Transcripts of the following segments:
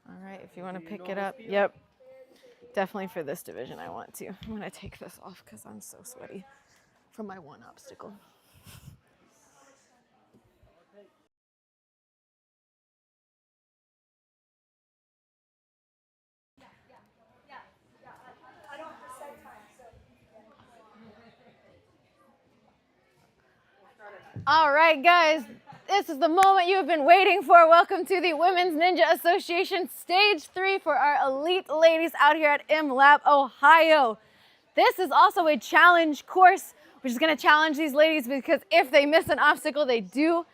All right, if you want to pick it up. Yep. Definitely for this division I want to. I'm going to take this off because I'm so sweaty from my one obstacle. All right, guys, this is the moment you have been waiting for. Welcome to the Women's Ninja Association Stage 3 for our elite ladies out here at MLAB Ohio. This is also a challenge course, which is going to challenge these ladies because if they miss an obstacle, they do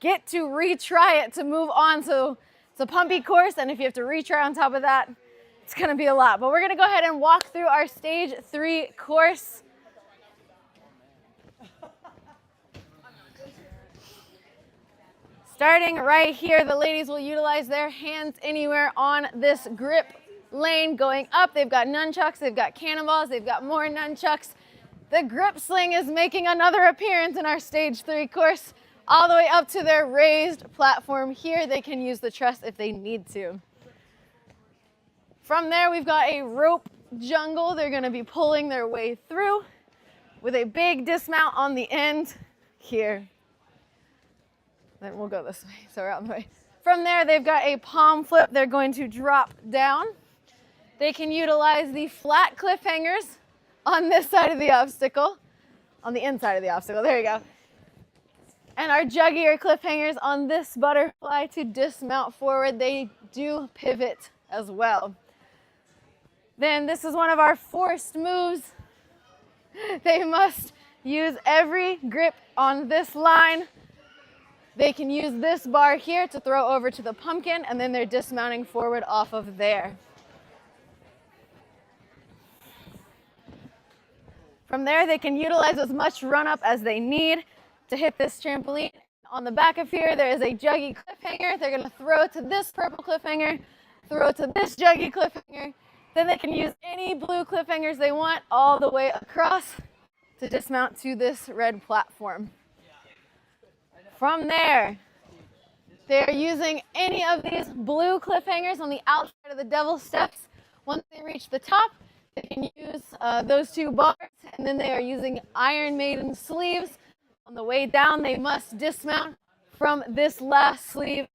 get to retry it to move on. So it's a pumpy course, and if you have to retry on top of that, it's going to be a lot. But we're going to go ahead and walk through our Stage 3 course. Starting right here, the ladies will utilize their hands anywhere on this grip lane. Going up, they've got nunchucks, they've got cannonballs, they've got more nunchucks. The grip sling is making another appearance in our Stage 3 course, all the way up to their raised platform here. They can use the truss if they need to. From there, we've got a rope jungle. They're going to be pulling their way through with a big dismount on the end here. Then we'll go this way, so we're out of the way. From there, they've got a palm flip. They're going to drop down. They can utilize the flat cliffhangers on this side of the obstacle, on the inside of the obstacle, there you go. And our juggier cliffhangers on this butterfly to dismount forward. They do pivot as well. Then this is one of our forced moves. They must use every grip on this line. They can use this bar here to throw over to the pumpkin, and then they're dismounting forward off of there. From there, they can utilize as much run-up as they need to hit this trampoline. On the back of here, there is a juggy cliffhanger. They're going to throw to this purple cliffhanger, throw to this juggy cliffhanger. Then they can use any blue cliffhangers they want all the way across to dismount to this red platform. From there, they're using any of these blue cliffhangers on the outside of the devil steps. Once they reach the top, they can use those two bars, and then they are using Iron Maiden sleeves. On the way down, they must dismount from this last sleeve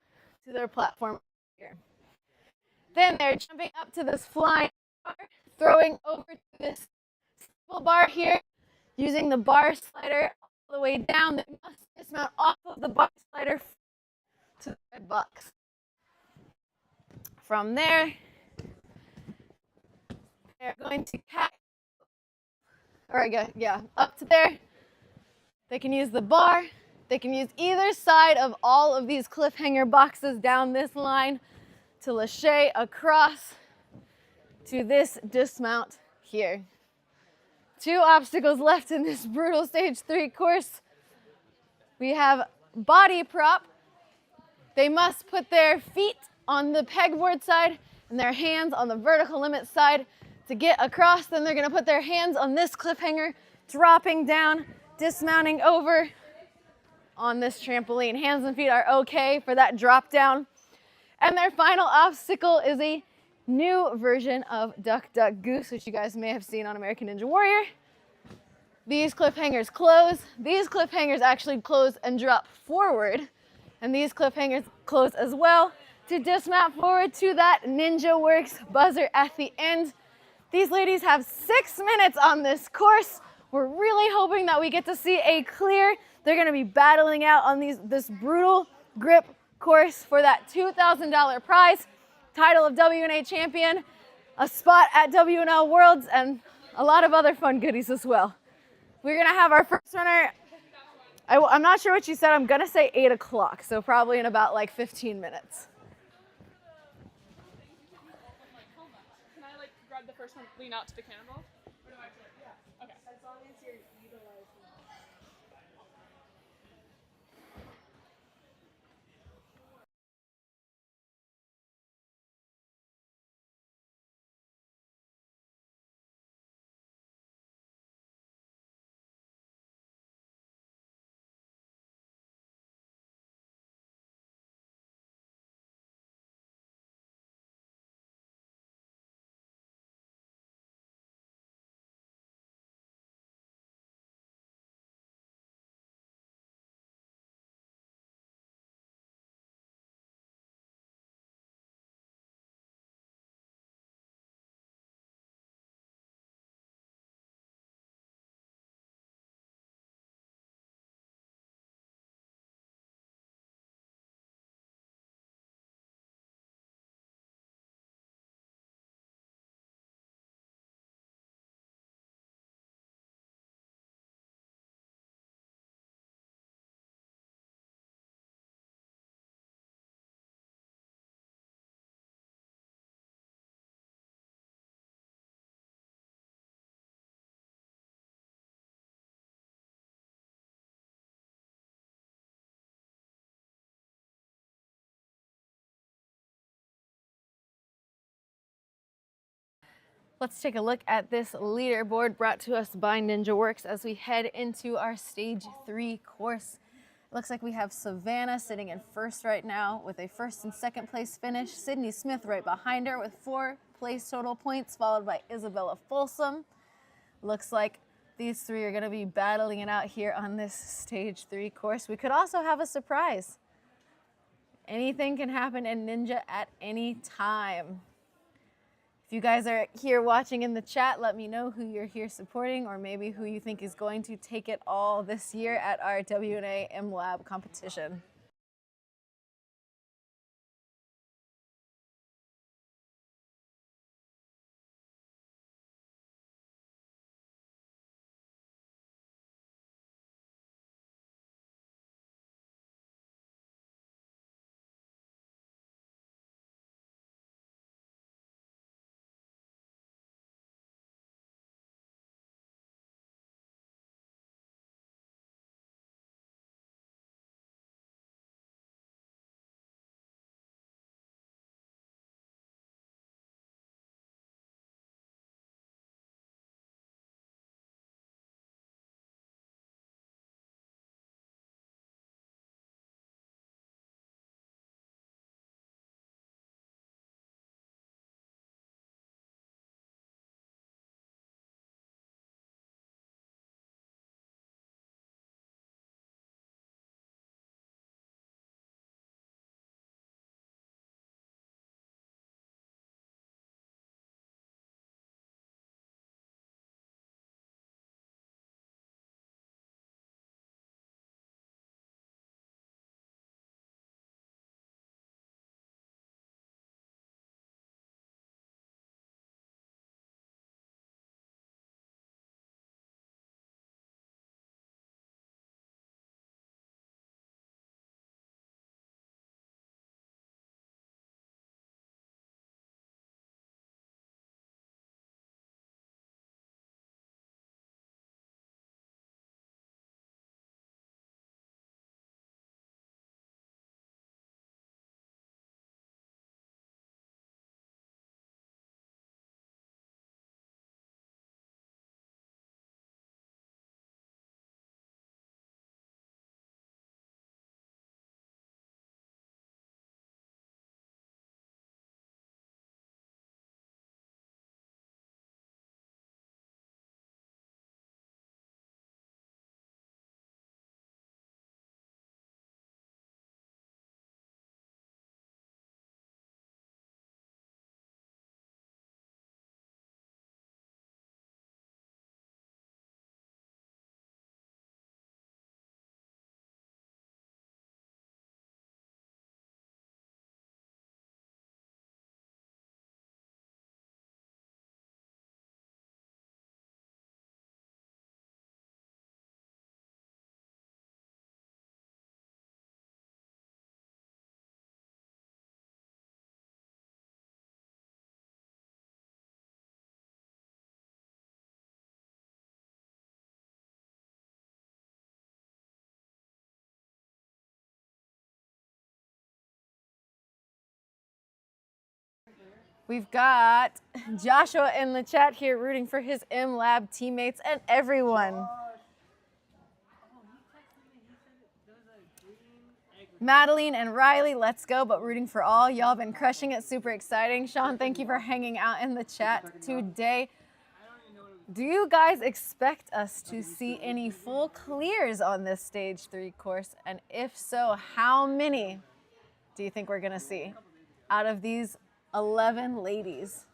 to their platform here. Then they're jumping up to this flying bar, throwing over to this stable bar here, using the bar slider all the way down. They must dismount off of the bar slider to the red box. From there, they're going to up to there. They can use the bar. They can use either side of all of these cliffhanger boxes down this line to lâcher across to this dismount here. 2 obstacles left in this brutal Stage 3 course. We have body prop. They must put their feet on the pegboard side and their hands on the vertical limit side to get across. Then they're going to put their hands on this cliffhanger, dropping down, dismounting over on this trampoline. Hands and feet are okay for that drop down. And their final obstacle is a new version of Duck, Duck, Goose, which you guys may have seen on American Ninja Warrior. These cliffhangers close. These cliffhangers actually close and drop forward. And these cliffhangers close as well to dismount forward to that Ninja Works buzzer at the end. These ladies have 6 minutes on this course. We're really hoping that we get to see a clear. They're going to be battling out on this brutal grip course for that $2,000 prize, title of WNA champion, a spot at WNL Worlds, and a lot of other fun goodies as well. We're going to have our first runner. I'm not sure what she said. I'm going to say 8 o'clock, so probably in about like 15 minutes. Can I grab the first one, lean out to the cannonball? Let's take a look at this leaderboard brought to us by Ninja Works as we head into our stage 3 course. It looks like we have Savannah sitting in first right now with a first and second place finish. Sydney Smith right behind her with 4 place total points, followed by Isabella Folsom. Looks like these three are going to be battling it out here on this stage 3 course. We could also have a surprise. Anything can happen in Ninja at any time. If you guys are here watching in the chat, let me know who you're here supporting or maybe who you think is going to take it all this year at our WNA MLAB competition. We've got Joshua in the chat here rooting for his MLAB teammates and everyone. Meline and Riley, let's go, but rooting for all. Y'all been crushing it, super exciting. Sean, thank you for hanging out in the chat today. Do you guys expect us to see any full clears on this stage 3 course? And if so, how many do you think we're gonna see out of these 11 ladies?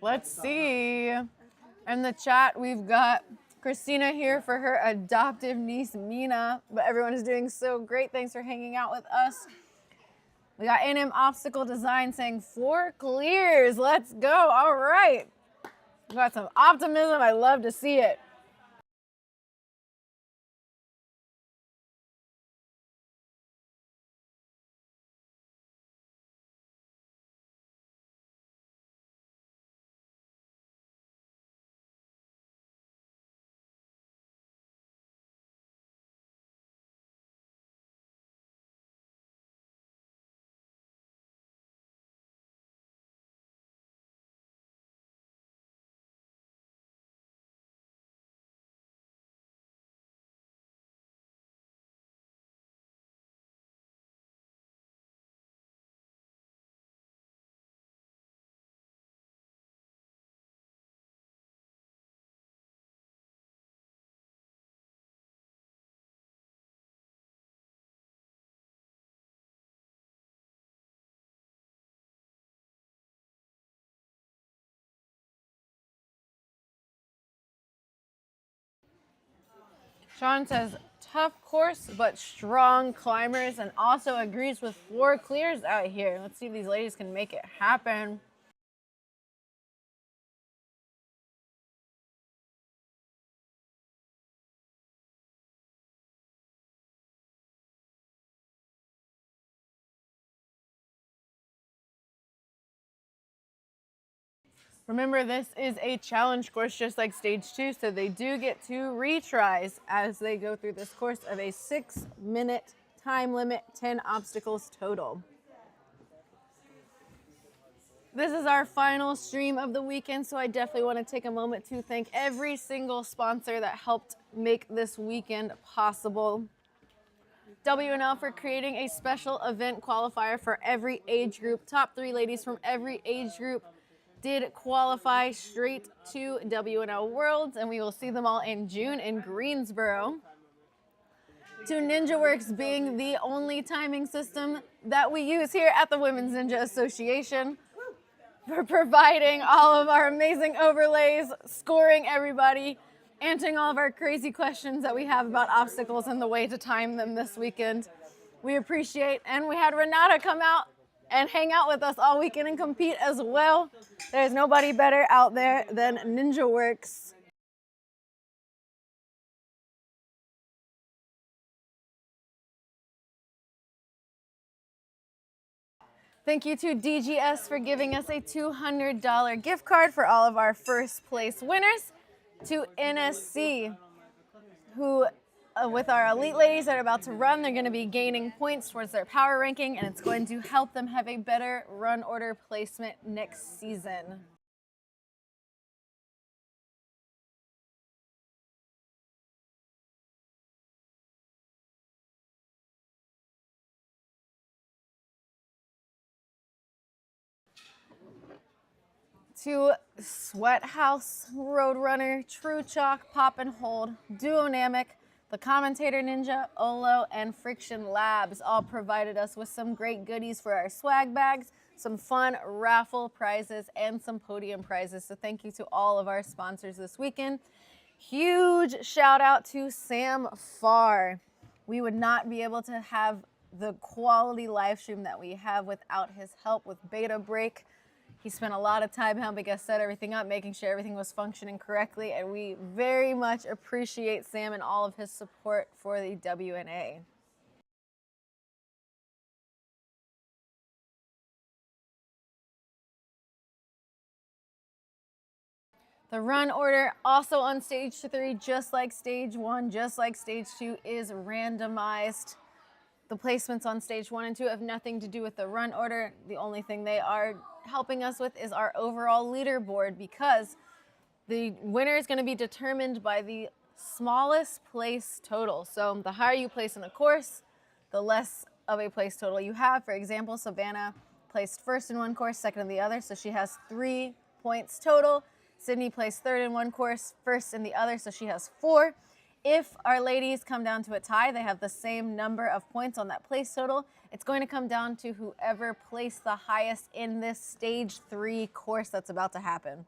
Let's see. In the chat, we've got Christina here for her adoptive niece, Mina. But everyone is doing so great. Thanks for hanging out with us. We got NM Obstacle Design saying 4 clears. Let's go. All right. We got some optimism. I love to see it. Sean says, tough course, but strong climbers, and also agrees with 4 clears out here. Let's see if these ladies can make it happen. Remember, this is a challenge course just like stage 2, so they do get 2 retries as they go through this course of a 6-minute time limit, 10 obstacles total. This is our final stream of the weekend, so I definitely want to take a moment to thank every single sponsor that helped make this weekend possible. WNL for creating a special event qualifier for every age group. Top 3 ladies from every age group did qualify straight to WNL Worlds, and we will see them all in June in Greensboro. To NinjaWorks being the only timing system that we use here at the Women's Ninja Association, for providing all of our amazing overlays, scoring everybody, answering all of our crazy questions that we have about obstacles and the way to time them this weekend. We appreciate, and we had Renata come out and hang out with us all weekend and compete as well. There's nobody better out there than NinjaWorks. Thank you to DGS for giving us a $200 gift card for all of our first place winners. To NSC, who with our elite ladies that are about to run, they're going to be gaining points towards their power ranking, and it's going to help them have a better run order placement next season. To Sweat House, Roadrunner, True Chalk, Pop and Hold, Duonamic, the Commentator Ninja, Olo, and Friction Labs all provided us with some great goodies for our swag bags, some fun raffle prizes, and some podium prizes. So thank you to all of our sponsors this weekend. Huge shout out to Sam Farr. We would not be able to have the quality live stream that we have without his help with Beta Break. He spent a lot of time helping us set everything up, making sure everything was functioning correctly, and we very much appreciate Sam and all of his support for the WNA. The run order also on stage 3, just like stage 1, just like stage 2, is randomized. The placements on stage 1 and 2 have nothing to do with the run order. The only thing they are helping us with is our overall leaderboard, because the winner is going to be determined by the smallest place total. So the higher you place in the course, the less of a place total you have. For example, Savannah placed first in one course, second in the other, so she has 3 points total. Sydney placed third in one course, first in the other, so she has 4. If our ladies come down to a tie, they have the same number of points on that place total. It's going to come down to whoever placed the highest in this stage 3 course that's about to happen.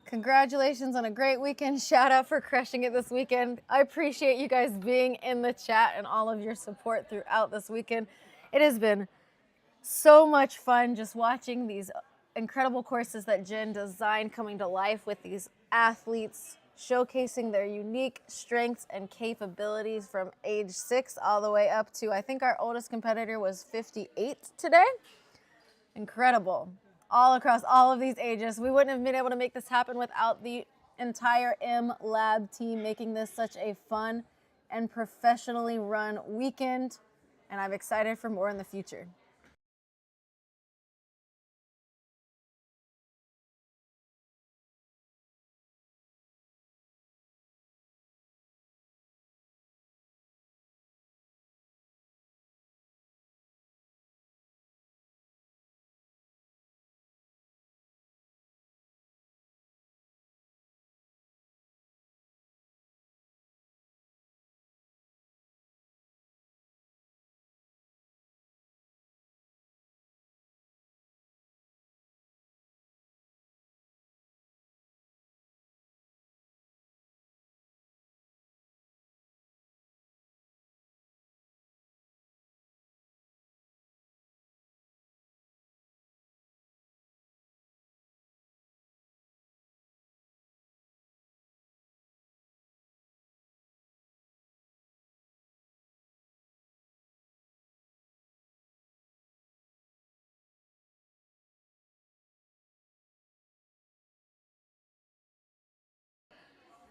Congratulations on a great weekend. Shout out for crushing it this weekend. I appreciate you guys being in the chat and all of your support throughout this weekend. It has been so much fun just watching these incredible courses that Jen designed coming to life with these athletes showcasing their unique strengths and capabilities from age 6 all the way up to, I think our oldest competitor was 58 today. Incredible. All across all of these ages. We wouldn't have been able to make this happen without the entire MLAB team making this such a fun and professionally run weekend. And I'm excited for more in the future.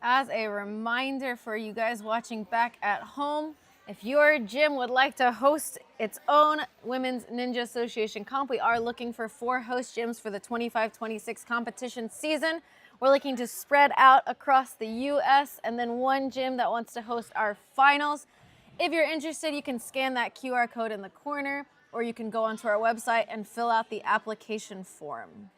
As a reminder for you guys watching back at home, if your gym would like to host its own Women's Ninja Association comp, we are looking for 4 host gyms for the 25-26 competition season. We're looking to spread out across the U.S. and then 1 gym that wants to host our finals. If you're interested, you can scan that QR code in the corner, or you can go onto our website and fill out the application form.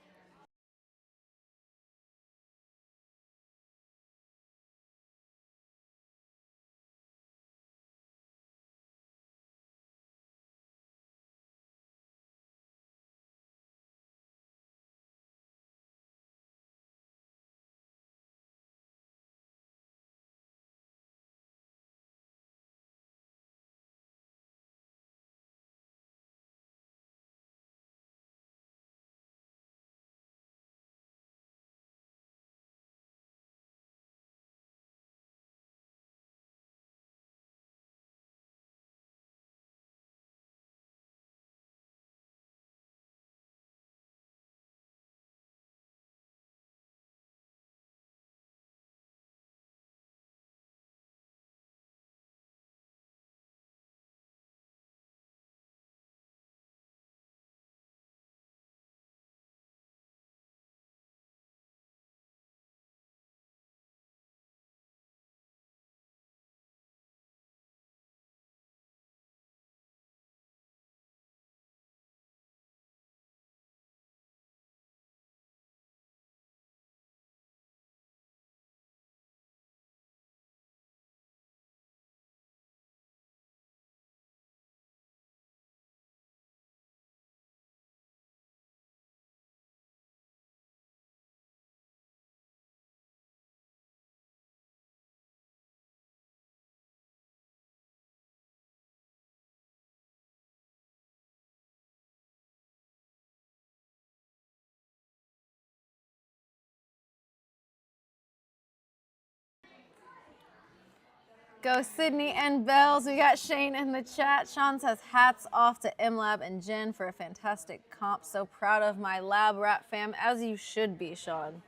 Go Sydney and Bells. We got Shane in the chat. Sean says hats off to MLAB and Jen for a fantastic comp. So proud of my lab rat fam, as you should be, Sean.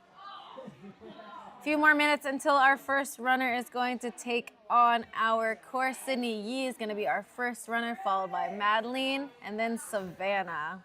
A few more minutes until our first runner is going to take on our course. Sydney Yee is going to be our first runner, followed by Meline and then Savannah.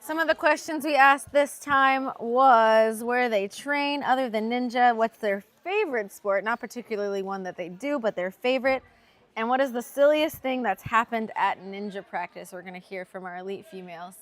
Some of the questions we asked this time was where they train other than ninja, what's their favorite sport, not particularly one that they do, but their favorite, and what is the silliest thing that's happened at ninja practice. We're going to hear from our elite females.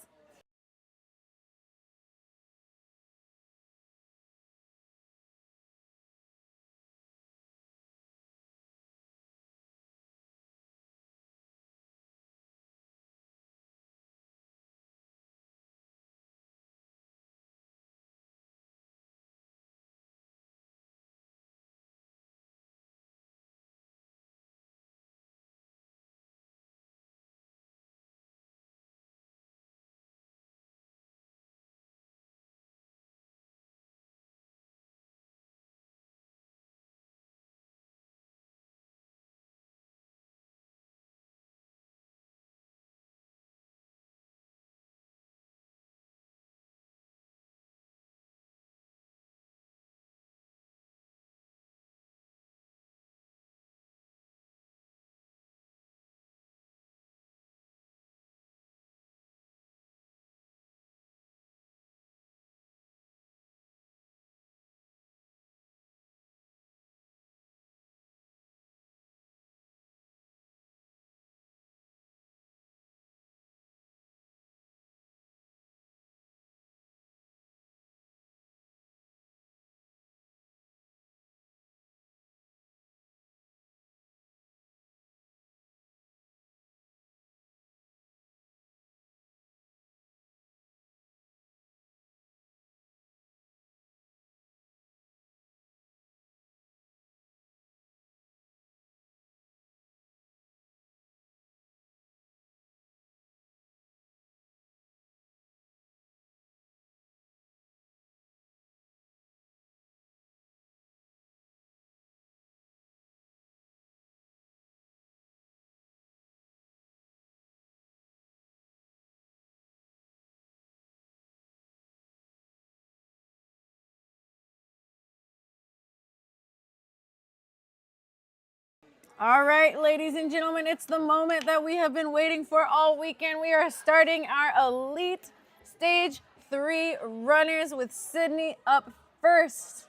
All right, ladies and gentlemen, it's the moment that we have been waiting for all weekend. We are starting our elite stage 3 runners with Sydney up first.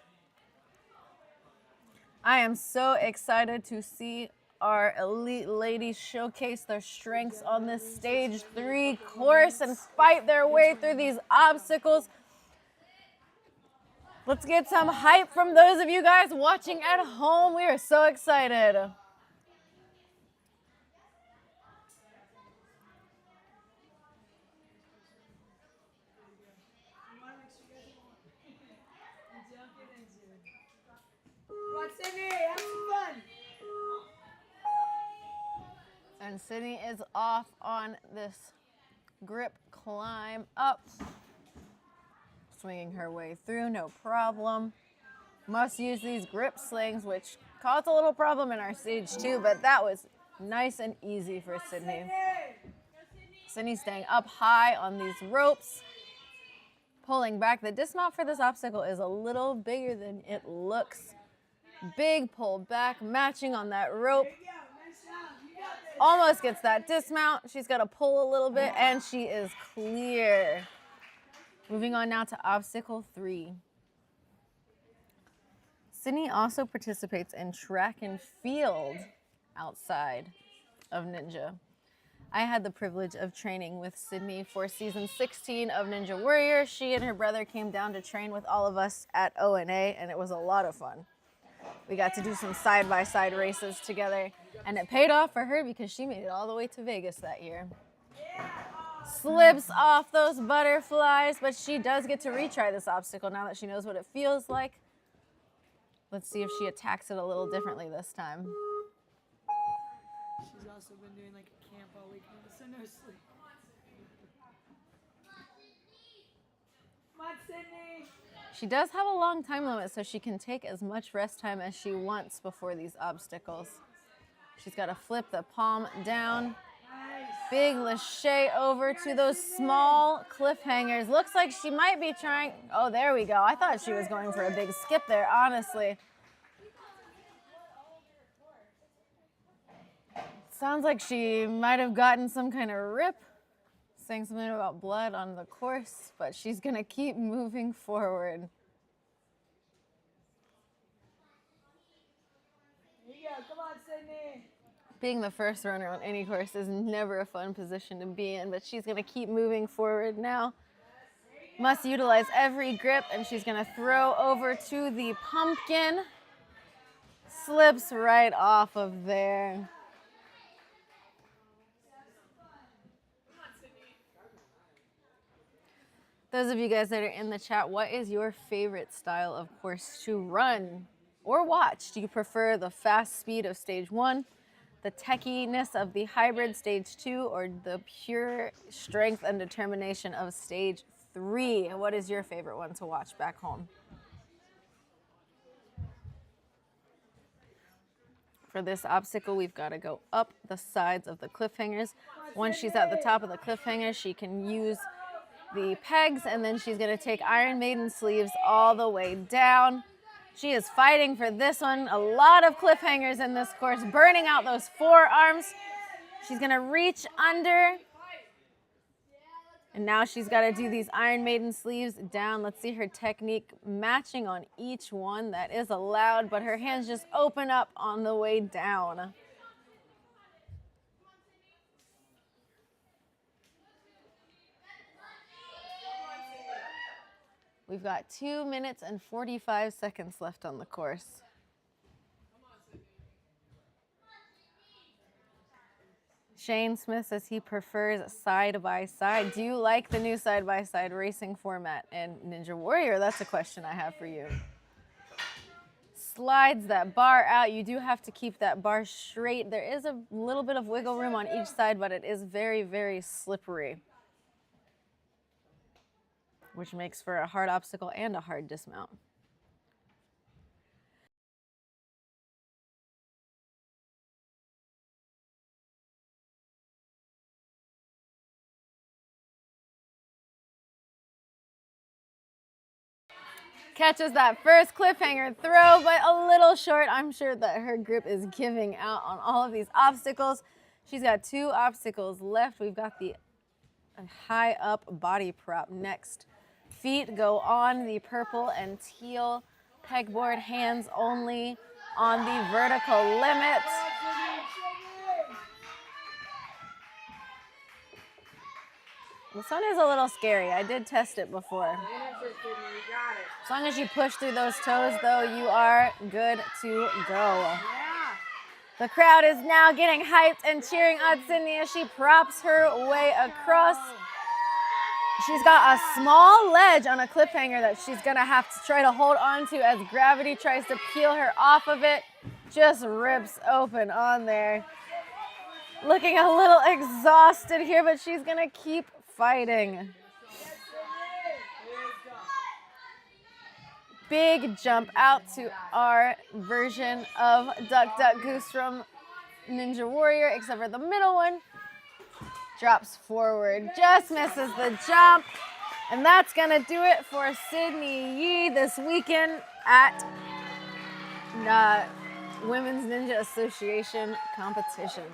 I am so excited to see our elite ladies showcase their strengths on this stage 3 course and fight their way through these obstacles. Let's get some hype from those of you guys watching at home. We are so excited. And Sydney is off on this grip climb up. Swinging her way through, no problem. Must use these grip slings, which caused a little problem in our stage 2, but that was nice and easy for Sydney. Sydney staying up high on these ropes, pulling back. The dismount for this obstacle is a little bigger than it looks. Big pull back, matching on that rope. Almost gets that dismount. She's got to pull a little bit, and she is clear. Moving on now to obstacle 3. Sydney also participates in track and field outside of Ninja. I had the privilege of training with Sydney for season 16 of Ninja Warrior. She and her brother came down to train with all of us at WNA, and it was a lot of fun. We got to do some side-by-side races together, and it paid off for her because she made it all the way to Vegas that year. Slips off those butterflies, but she does get to retry this obstacle now that she knows what it feels like. Let's see if she attacks it a little differently this time. She's also been doing like a camp all week, so no sleep. Come on, Sydney. She does have a long time limit, so she can take as much rest time as she wants before these obstacles. She's got to flip the palm down. Big lache over to those small cliffhangers. Looks like she might be trying. Oh, there we go. I thought she was going for a big skip there, honestly. Sounds like she might have gotten some kind of rip, saying something about blood on the course, but she's going to keep moving forward. Here you go. Come on, Sydney. Being the first runner on any course is never a fun position to be in, but she's going to keep moving forward now. Must utilize every grip, and she's going to throw over to the pumpkin. Slips right off of there. Those of you guys that are in the chat, what is your favorite style of course to run or watch? Do you prefer the fast speed of stage 1, the techiness of the hybrid stage 2, or the pure strength and determination of stage 3? What is your favorite one to watch back home? For this obstacle, we've got to go up the sides of the cliffhangers. Once she's at the top of the cliffhanger, she can use the pegs, and then she's going to take Iron Maiden sleeves all the way down. She is fighting for this one. A lot of cliffhangers in this course, burning out those forearms. She's going to reach under, and now she's got to do these Iron Maiden sleeves down. Let's see her technique matching on each one. That is allowed, but her hands just open up on the way down. We've got 2 minutes and 45 seconds left on the course. Shane Smith says he prefers side-by-side. Do you like the new side-by-side racing format in Ninja Warrior? That's a question I have for you. Slides that bar out. You do have to keep that bar straight. There is a little bit of wiggle room on each side, but it is very, very slippery, which makes for a hard obstacle and a hard dismount. Catches that first cliffhanger throw, but a little short. I'm sure that her grip is giving out on all of these obstacles. She's got 2 obstacles left. We've got the high up body prop next. Feet go on the purple and teal pegboard, hands only on the vertical limit. This one is a little scary. I did test it before. As long as you push through those toes, though, you are good to go. The crowd is now getting hyped and cheering on Sydney as she props her way across. She's got a small ledge on a cliffhanger that she's going to have to try to hold on to as gravity tries to peel her off of it. Just rips open on there. Looking a little exhausted here, but she's going to keep fighting. Big jump out to our version of Duck Duck Goose from Ninja Warrior, except for the middle one. Drops forward, just misses the jump. And that's gonna do it for Sydney Yee this weekend at Women's Ninja Association competition.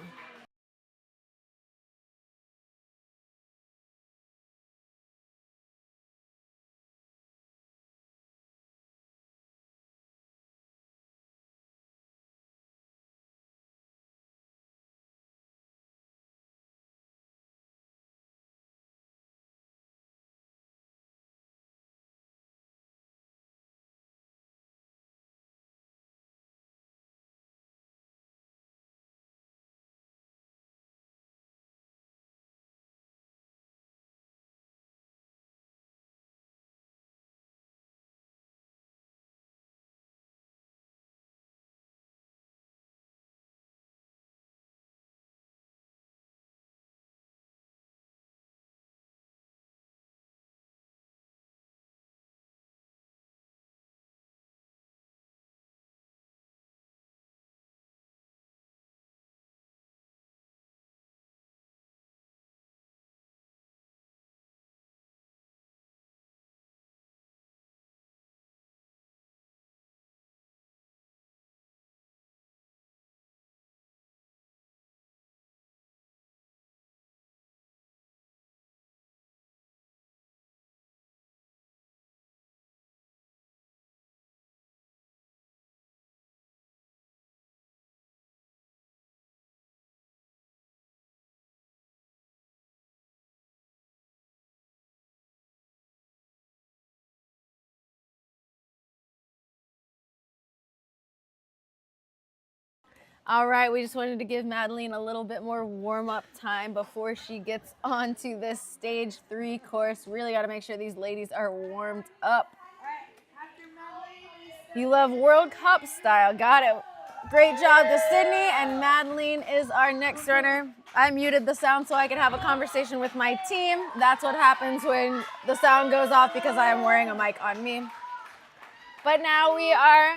All right, we just wanted to give Meline a little bit more warm-up time before she gets onto this stage 3 course. Really got to make sure these ladies are warmed up. You love World Cup style. Got it. Great job to Sydney, and Meline is our next runner. I muted the sound so I could have a conversation with my team. That's what happens when the sound goes off because I am wearing a mic on me. But now we are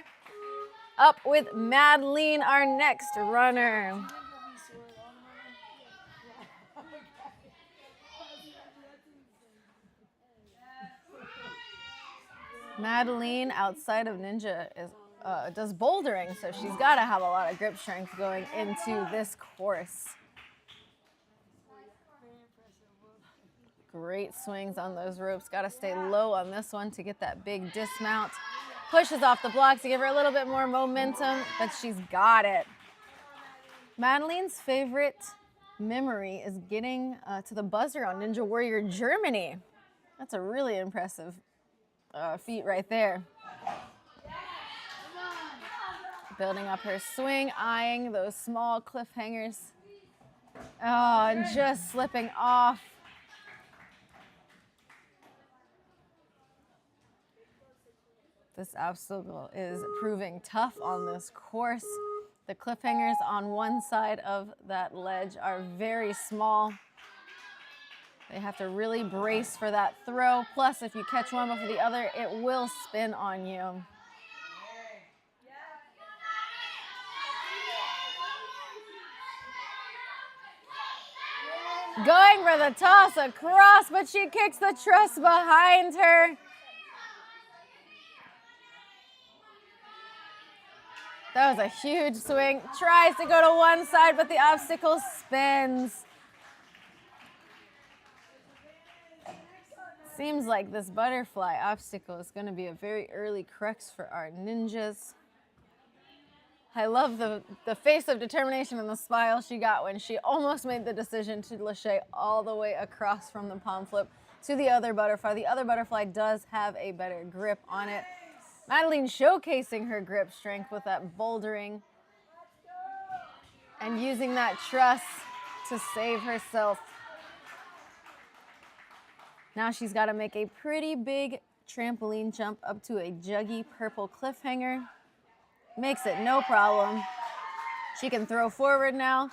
up with Meline, our next runner. Meline, outside of Ninja, does bouldering, so she's got to have a lot of grip strength going into this course. Great swings on those ropes. Got to stay low on this one to get that big dismount. Pushes off the blocks to give her a little bit more momentum, but she's got it. Medeline's favorite memory is getting to the buzzer on Ninja Warrior Germany. That's a really impressive feat right there. Building up her swing, eyeing those small cliffhangers. Oh, and just slipping off. This obstacle is proving tough on this course. The cliffhangers on one side of that ledge are very small. They have to really brace for that throw. Plus, if you catch one before the other, it will spin on you. Going for the toss across, but she kicks the truss behind her. That was a huge swing. Tries to go to one side, but the obstacle spins. Seems like this butterfly obstacle is going to be a very early crux for our ninjas. I love the face of determination and the smile she got when she almost made the decision to lâcher all the way across from the palm flip to the other butterfly. The other butterfly does have a better grip on it. Meline showcasing her grip strength with that bouldering and using that truss to save herself. Now she's got to make a pretty big trampoline jump up to a juggy purple cliffhanger. Makes it no problem. She can throw forward now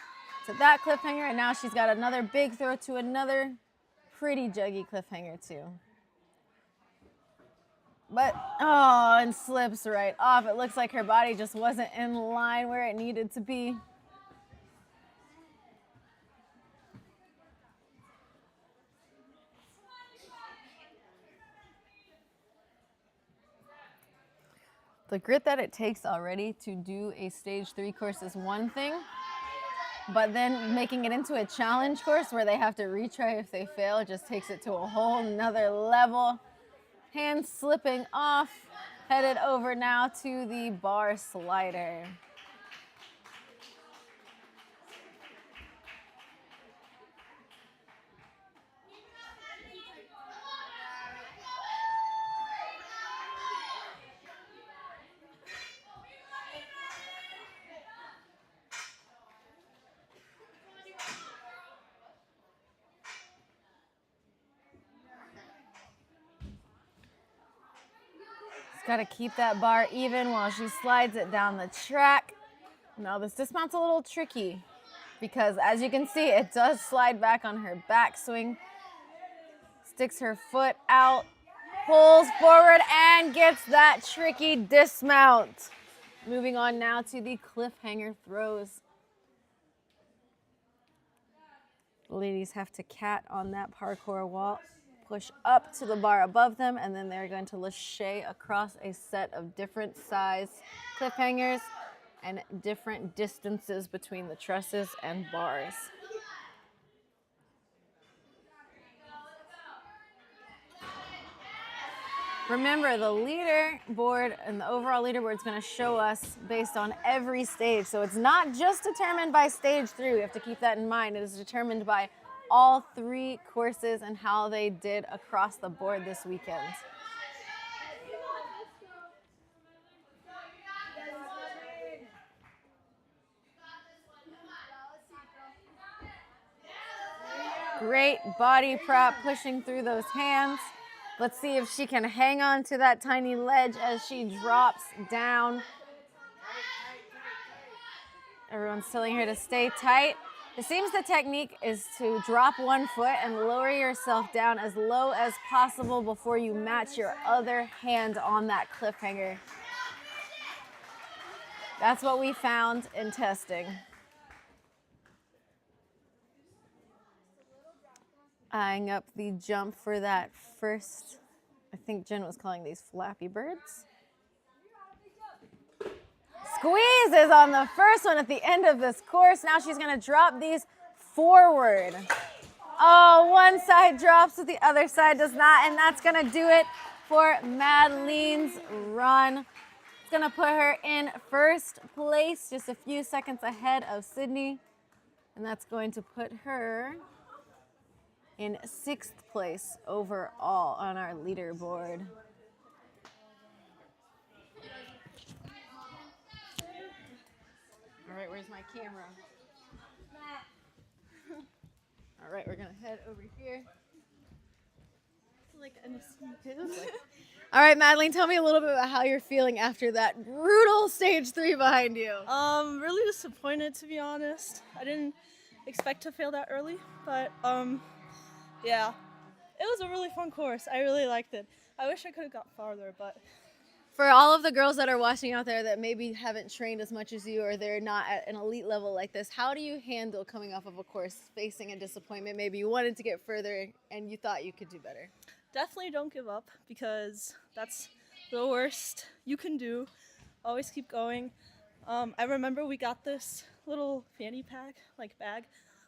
to that cliffhanger, and now she's got another big throw to another pretty juggy cliffhanger too. But, oh, and slips right off. It looks like her body just wasn't in line where it needed to be. The grit that it takes already to do a stage 3 course is one thing, but then making it into a challenge course where they have to retry if they fail just takes it to a whole nother level. Hands slipping off, headed over now to the bar slider. Got to keep that bar even while she slides it down the track. Now this dismount's a little tricky because as you can see, it does slide back on her backswing. Sticks her foot out, pulls forward, and gets that tricky dismount. Moving on now to the cliffhanger throws. The ladies have to cat on that parkour wall. Push up to the bar above them, and then they're going to lâcher across a set of different size cliffhangers and different distances between the trusses and bars. Remember, the leaderboard and the overall leaderboard is going to show us based on every stage. So it's not just determined by stage 3. We have to keep that in mind. It is determined by all 3 courses and how they did across the board this weekend. Great body prop, pushing through those hands. Let's see if she can hang on to that tiny ledge as she drops down. Everyone's telling her to stay tight. It seems the technique is to drop one foot and lower yourself down as low as possible before you match your other hand on that cliffhanger. That's what we found in testing. Eyeing up the jump for that first, I think Jen was calling these Flappy Birds. Squeeze is on the first one at the end of this course. Now she's gonna drop these forward. Oh, one side drops, but the other side does not, and that's gonna do it for Madeline's run. It's gonna put her in first place, just a few seconds ahead of Sydney, and that's going to put her in 6th place overall on our leaderboard. All right, where's my camera? All right, we're gonna head over here. All right, Madeline, tell me a little bit about how you're feeling after that brutal stage 3 behind you. Really disappointed, to be honest. I didn't expect to fail that early, but yeah, it was a really fun course. I really liked it. I wish I could have got farther, but for all of the girls that are watching out there that maybe haven't trained as much as you, or they're not at an elite level like this, how do you handle coming off of a course facing a disappointment? Maybe you wanted to get further and you thought you could do better. definitely don't give up, because that's the worst you can do. Always keep going. I remember we got this little fanny pack, like bag,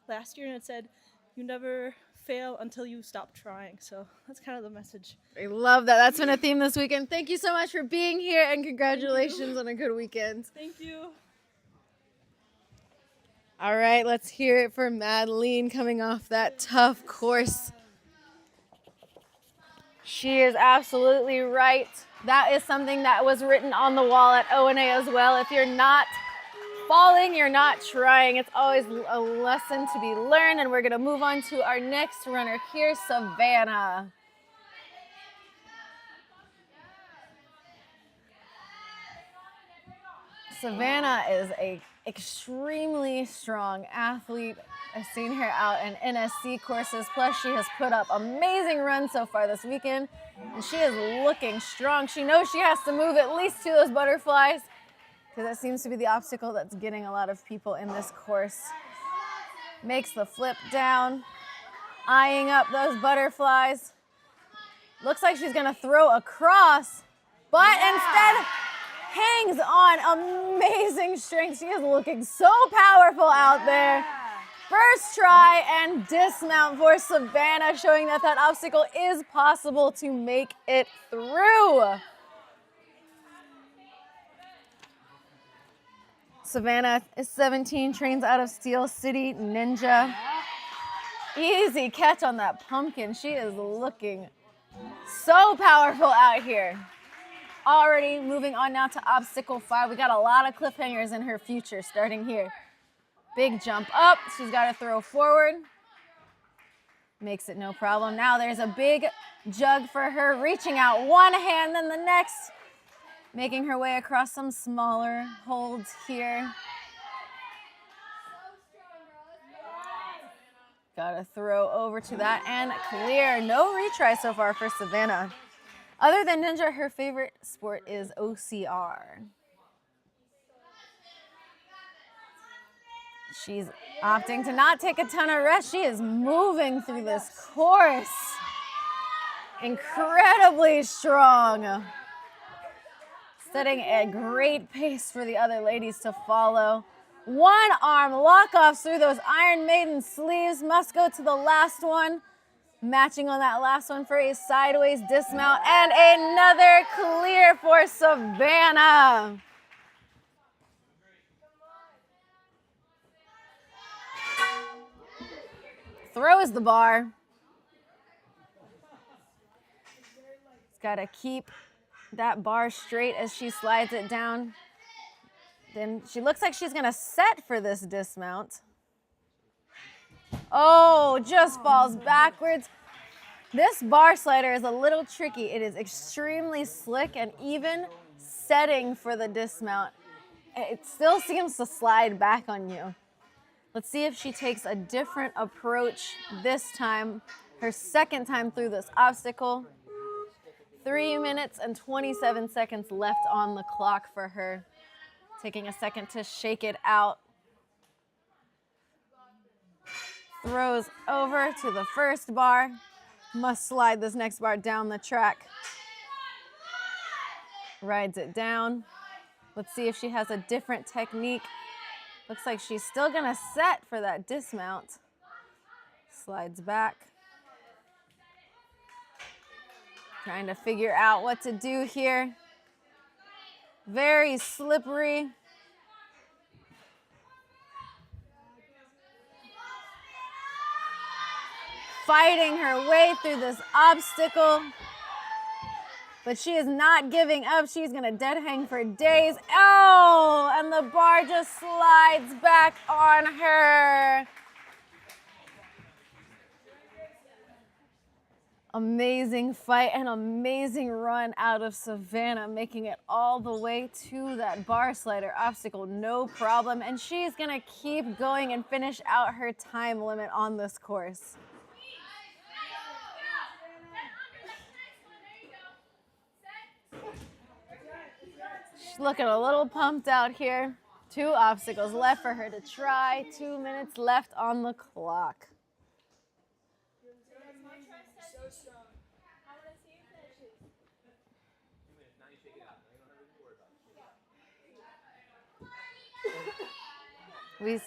last year, and it said, "You never fail until you stop trying." So that's kind of the message. I love that. That's been a theme this weekend. Thank you so much for being here, and congratulations on a good weekend. Thank you. All right, let's hear it for Meline coming off that tough course. She is absolutely right. That is something that was written on the wall at WNA as well. If you're not falling, you're not trying. It's always a lesson to be learned, and we're gonna move on to our next runner here, Savannah. Savannah is a extremely strong athlete. I've seen her out in NSC courses, plus she has put up amazing runs so far this weekend, and she is looking strong. She knows she has to move at least to those butterflies, because that seems to be the obstacle that's getting a lot of people in this course. Makes the flip down, eyeing up those butterflies. Looks like she's gonna throw across, but instead hangs on. Amazing strength. She is looking so powerful out there. First try and dismount for Savannah, showing that that obstacle is possible to make it through. Savannah is 17, trains out of Steel City Ninja. Easy catch on that pumpkin. She is looking so powerful out here. Already moving on now to obstacle 5. We got a lot of cliffhangers in her future starting here. Big jump up. She's got to throw forward. Makes it no problem. Now there's a big jug for her, reaching out one hand, then the next. Making her way across some smaller holds here. Got to throw over to that and clear. No retry so far for Savannah. Other than Ninja, her favorite sport is OCR. She's opting to not take a ton of rest. She is moving through this course. Incredibly strong. Setting a great pace for the other ladies to follow. One arm lock-offs through those Iron Maiden sleeves. Must go to the last one. Matching on that last one for a sideways dismount, and another clear for Savannah. Throws the bar. She's got to keep that bar straight as she slides it down. Then she looks like she's going to set for this dismount. Oh, just falls backwards. This bar slider is a little tricky. It is extremely slick and even setting for the dismount. It still seems to slide back on you. Let's see if she takes a different approach this time, her second time through this obstacle. 3 minutes and 27 seconds left on the clock for her. Taking a second to shake it out. Throws over to the first bar. Must slide this next bar down the track. Rides it down. Let's see if she has a different technique. Looks like she's still gonna set for that dismount. Slides back. Trying to figure out what to do here. Very slippery. Fighting her way through this obstacle. But she is not giving up. She's going to dead hang for days. Oh, and the bar just slides back on her. Amazing fight and amazing run out of Savannah, making it all the way to that bar slider obstacle, no problem. And she's going to keep going and finish out her time limit on this course. She's looking a little pumped out here. 2 obstacles left for her to try. 2 minutes left on the clock. We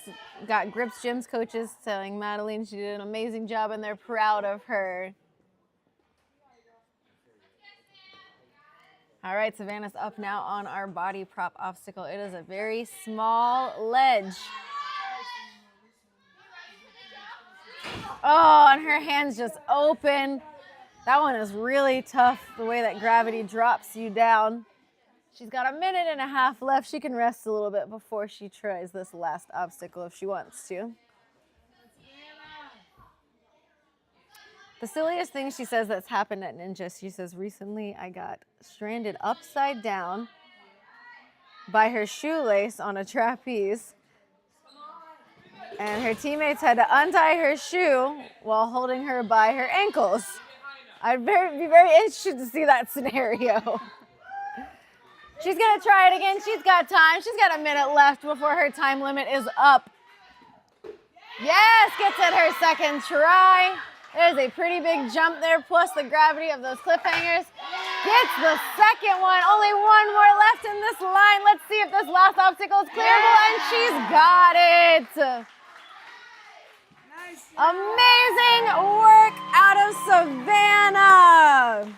got Grips Gym's coaches telling Meline she did an amazing job and they're proud of her. All right, Savannah's up now on our body prop obstacle. It is a very small ledge. Oh, and her hands just open. That one is really tough, the way that gravity drops you down. She's got 1.5 minutes left. She can rest a little bit before she tries this last obstacle if she wants to. The silliest thing she says that's happened at Ninja, she says, recently I got stranded upside down by her shoelace on a trapeze. And her teammates had to untie her shoe while holding her by her ankles. I'd be very interested to see that scenario. She's gonna try it again. She's got time. She's got 1 minute left before her time limit is up. Yes, gets it her second try. There's a pretty big jump there, plus the gravity of those cliffhangers. Gets the second one. Only 1 more left in this line. Let's see if this last obstacle is clearable, and she's got it. Amazing work out of Savannah.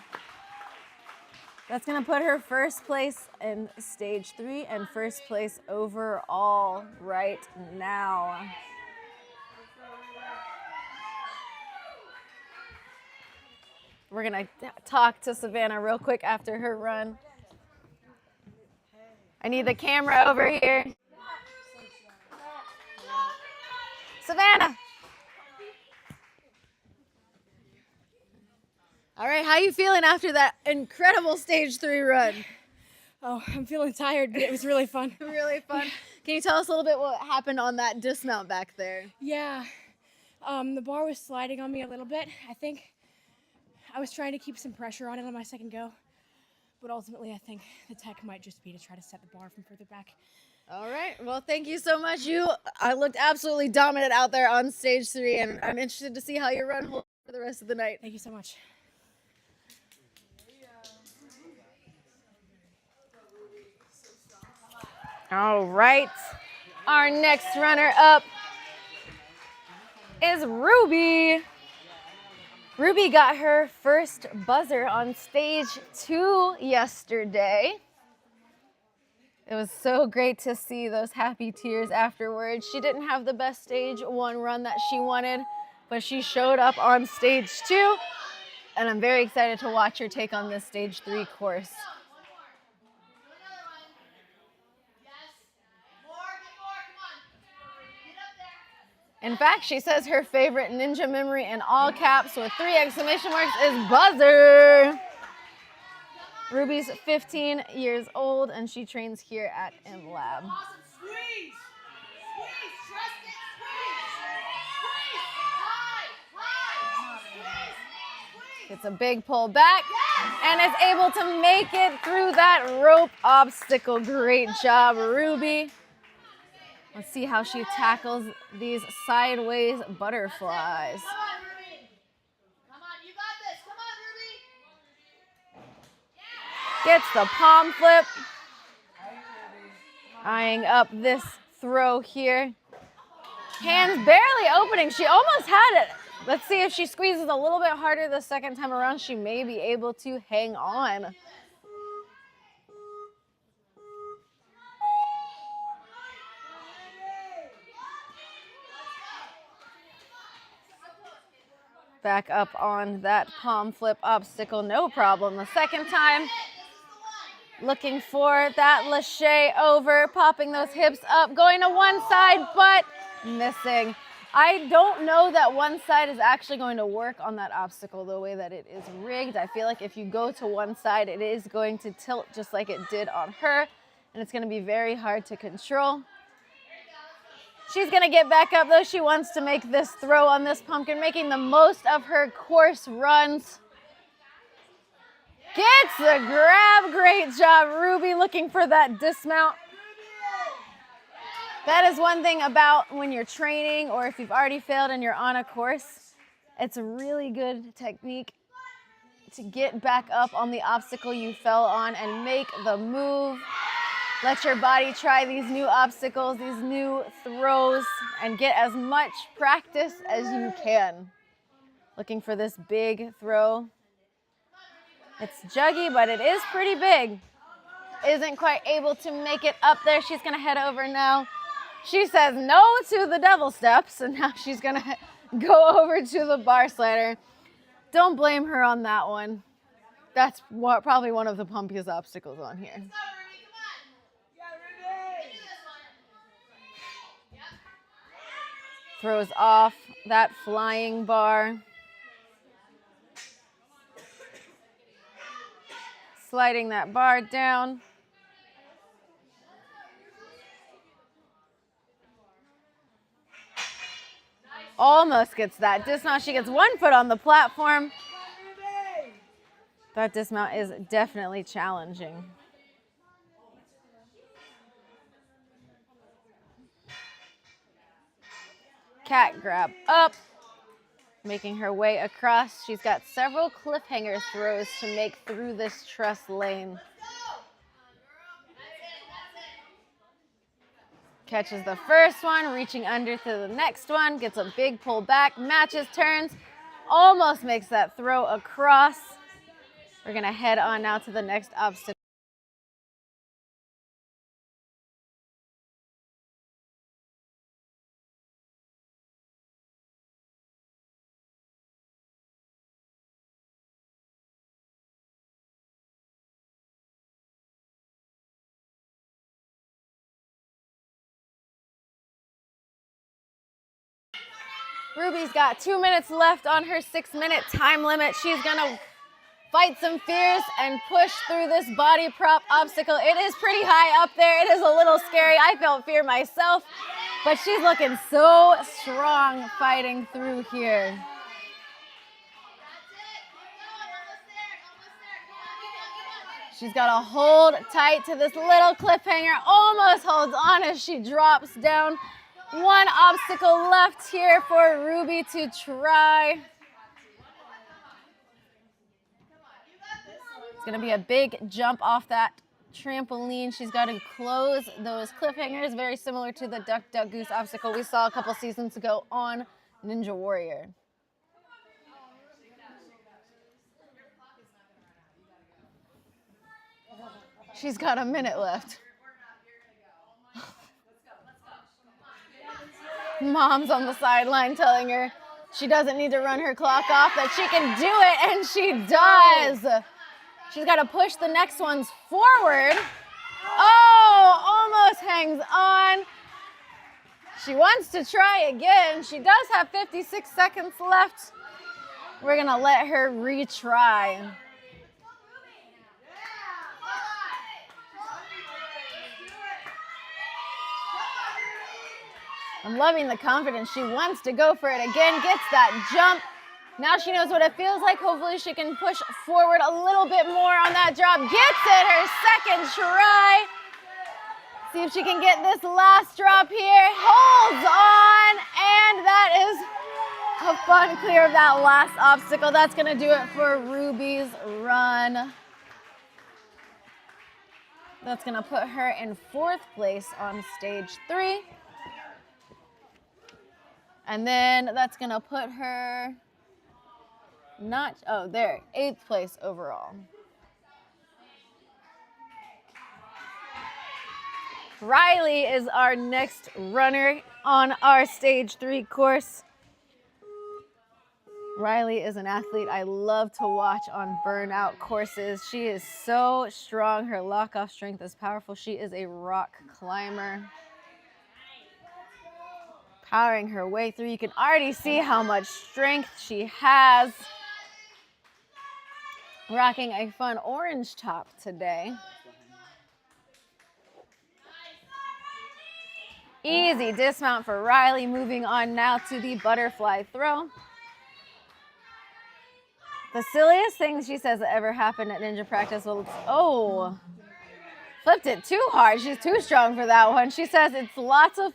That's gonna put her first place in stage 3 and first place overall right now. We're gonna talk to Savannah real quick after her run. I need the camera over here. Savannah. All right, how you feeling after that incredible stage 3 run? Oh, I'm feeling tired, but it was really fun. Really fun. Can you tell us a little bit what happened on that dismount back there? Yeah, the bar was sliding on me a little bit. I think I was trying to keep some pressure on it on my second go, but ultimately I think the tech might just be to try to set the bar from further back. All right, well, thank you so much. I looked absolutely dominant out there on stage 3, and I'm interested to see how your run holds for the rest of the night. Thank you so much. All right, our next runner up is Ruby. Ruby got her first buzzer on stage 2 yesterday. It was so great to see those happy tears afterwards. She didn't have the best stage 1 run that she wanted, but she showed up on stage 2, and I'm very excited to watch her take on this stage 3 course. In fact, she says her favorite ninja memory in all caps with 3 exclamation marks is buzzer. Ruby's 15 years old and she trains here at MLAB. Awesome. Squeeze. Squeeze. Trust it. Squeeze. Squeeze. Gets a big pull back and is able to make it through that rope obstacle. Great job, Ruby. Let's see how she tackles these sideways butterflies. Come on, Ruby. Come on, you got this. Come on, Ruby. Gets the palm flip. Eyeing up this throw here. Hands barely opening. She almost had it. Let's see if she squeezes a little bit harder the second time around. She may be able to hang on. Back up on that palm flip obstacle, no problem. The second time, looking for that lache over, popping those hips up, going to one side, but missing. I don't know that one side is actually going to work on that obstacle the way that it is rigged. I feel like if you go to one side, it is going to tilt just like it did on her, and it's going to be very hard to control. She's going to get back up, though. She wants to make this throw on this pumpkin, making the most of her course runs. Gets the grab. Great job, Ruby, looking for that dismount. That is one thing about when you're training or if you've already failed and you're on a course. It's a really good technique to get back up on the obstacle you fell on and make the move. Let your body try these new obstacles, these new throws, and get as much practice as you can. Looking for this big throw. It's juggy, but it is pretty big. Isn't quite able to make it up there. She's gonna head over now. She says no to the devil steps, and now she's gonna go over to the bar slider. Don't blame her on that one. That's probably one of the pumpiest obstacles on here. Throws off that flying bar. Sliding that bar down. Almost gets that dismount. She gets one foot on the platform. That dismount is definitely challenging. Cat grab up, making her way across. She's got several cliffhanger throws to make through this truss lane. Catches the first one, reaching under to the next one, gets a big pull back, matches turns, almost makes that throw across. We're gonna head on now to the next obstacle. Ruby's got 2 minutes left on her 6-minute time limit. She's gonna fight some fears and push through this body prop obstacle. It is pretty high up there. It is a little scary. I felt fear myself, but she's looking so strong fighting through here. She's got to hold tight to this little cliffhanger, almost holds on as she drops down. One obstacle left here for Ruby to try. It's going to be a big jump off that trampoline. She's got to close those cliffhangers, very similar to the Duck, Duck, Goose obstacle we saw a couple seasons ago on Ninja Warrior. She's got a minute left. Mom's on the sideline telling her she doesn't need to run her clock off, that she can do it, and she does. She's got to push the next ones forward. Oh, almost hangs on. She wants to try again. She does have 56 seconds left. We're gonna let her retry. I'm loving the confidence. She wants to go for it again, gets that jump. Now she knows what it feels like. Hopefully she can push forward a little bit more on that drop. Gets it, her second try. See if she can get this last drop here. Holds on, and that is a fun clear of that last obstacle. That's gonna do it for Ruby's run. That's gonna put her in 4th place on stage 3. And then that's gonna put her 8th place overall. Riley is our next runner on our stage 3 course. Riley is an athlete I love to watch on burnout courses. She is so strong. Her lock-off strength is powerful. She is a rock climber. Powering her way through. You can already see how much strength she has. Rocking a fun orange top today. Easy dismount for Riley. Moving on now to the butterfly throw. The silliest thing she says that ever happened at ninja practice was, flipped it too hard. She's too strong for that one. She says it's lots of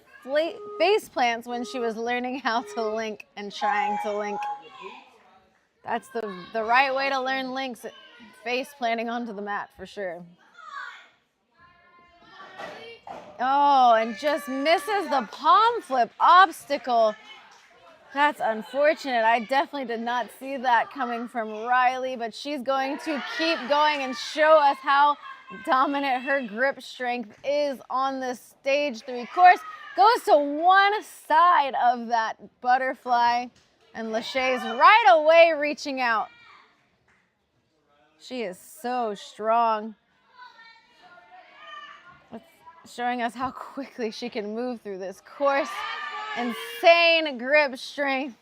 face plants when she was learning how to link and trying to link. That's the right way to learn links, face planting onto the mat for sure. Oh, and just misses the palm flip obstacle. That's unfortunate. I definitely did not see that coming from Riley, but she's going to keep going and show us how dominant her grip strength is on this stage 3 course. Goes to one side of that butterfly, and Lachey's right away reaching out. She is so strong. It's showing us how quickly she can move through this course. Insane grip strength.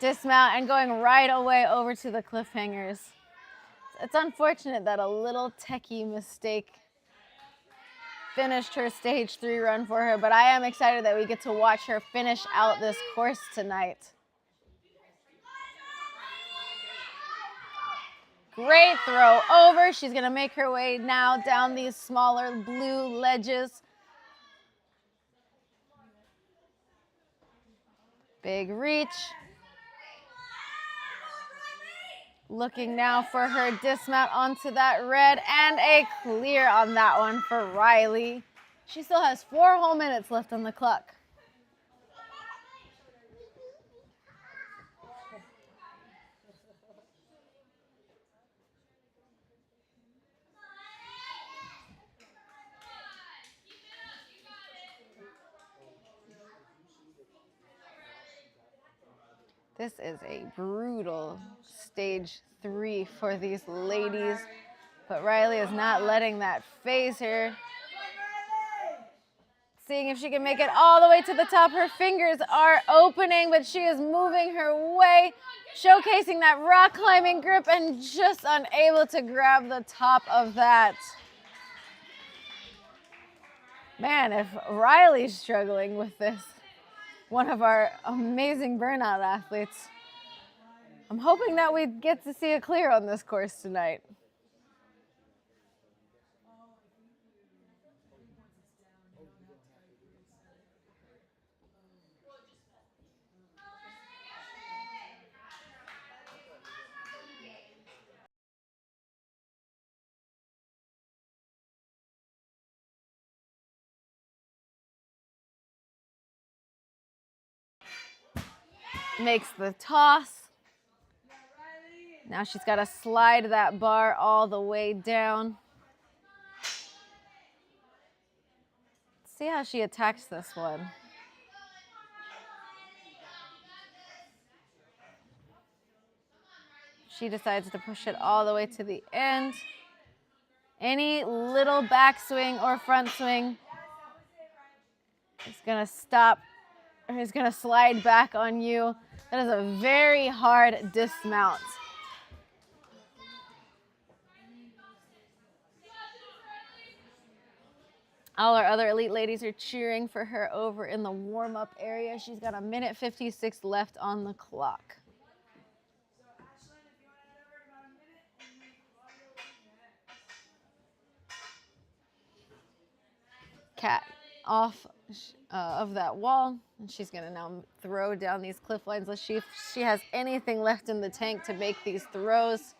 Dismount and going right away over to the cliffhangers. It's unfortunate that a little techie mistake finished her stage 3 run for her, but I am excited that we get to watch her finish out this course tonight. Great throw over. She's gonna make her way now down these smaller blue ledges. Big reach. Looking now for her dismount onto that red, and a clear on that one for Riley. She still has 4 whole minutes left on the clock. This is a brutal stage 3 for these ladies, but Riley is not letting that phase her. Seeing if she can make it all the way to the top. Her fingers are opening, but she is moving her way, showcasing that rock climbing grip, and just unable to grab the top of that. Man, if Riley's struggling with this, one of our amazing burnout athletes, I'm hoping that we get to see a clear on this course tonight. Makes the toss. Now she's got to slide that bar all the way down. See how she attacks this one. She decides to push it all the way to the end. Any little backswing or front swing He's gonna stop, or he's gonna slide back on you. That is a very hard dismount. All our other elite ladies are cheering for her over in the warm-up area. She's got 1:56 left on the clock. Cat off of that wall, and she's gonna now throw down these cliff lines. Let's see if she has anything left in the tank to make these throws.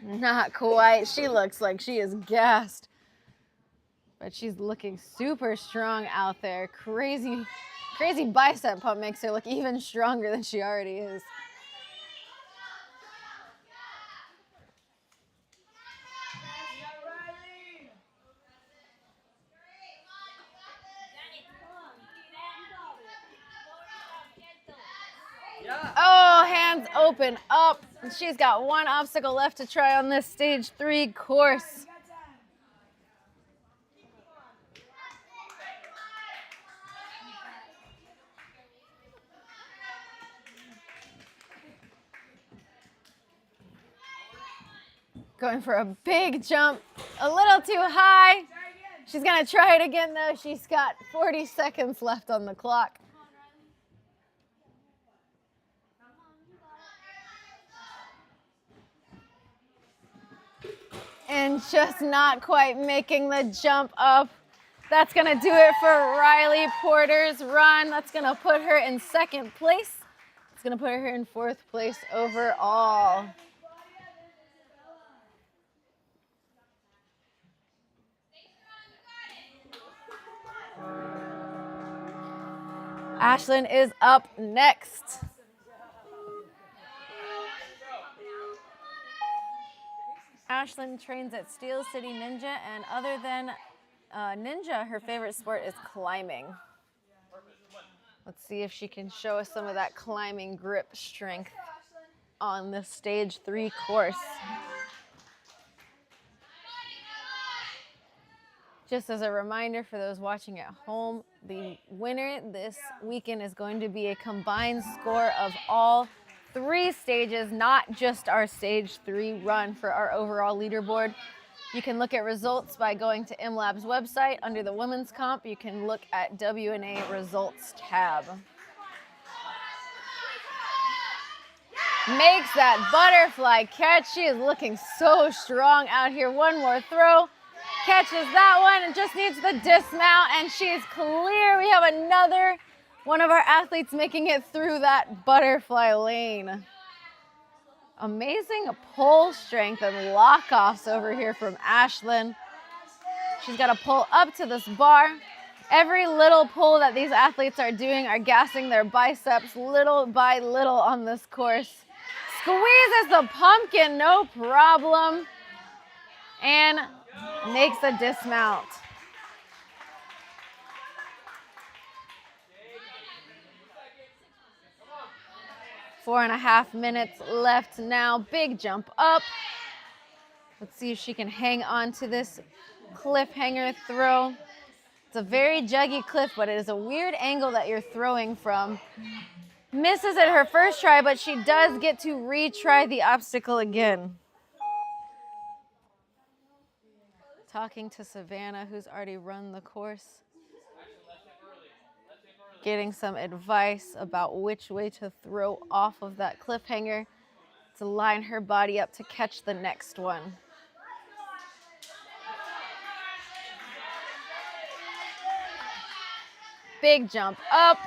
Not quite. She looks like she is gassed, but she's looking super strong out there. Crazy bicep pump makes her look even stronger than she already is. Oh, hands open up. She's got one obstacle left to try on this stage 3 course. Going for a big jump, a little too high. She's gonna try it again though. She's got 40 seconds left on the clock. And just not quite making the jump up. That's gonna do it for Riley Porter's run. That's gonna put her in 2nd place. It's gonna put her in 4th place overall. Ashlin is up next. Ashlin trains at Steel City Ninja, and other than ninja, her favorite sport is climbing. Let's see if she can show us some of that climbing grip strength on this stage 3 course. Just as a reminder for those watching at home, the winner this weekend is going to be a combined score of all 3 stages, not just our stage 3 run for our overall leaderboard. You can look at results by going to MLAB's website. Under the women's comp, you can look at WNA results tab. Makes that butterfly catch. She is looking so strong out here. One more throw. Catches that one and just needs the dismount, and she's clear. We have another one of our athletes making it through that butterfly lane. Amazing pull strength and lock-offs over here from Ashlin. She's got to pull up to this bar. Every little pull that these athletes are doing are gassing their biceps little by little on this course. Squeezes the pumpkin, no problem, and makes a dismount. 4.5 minutes left now. Big jump up. Let's see if she can hang on to this cliffhanger throw. It's a very juggy cliff, but it is a weird angle that you're throwing from. Misses it her first try, but she does get to retry the obstacle again. Talking to Savannah, who's already run the course. Getting some advice about which way to throw off of that cliffhanger to line her body up to catch the next one. Big jump up.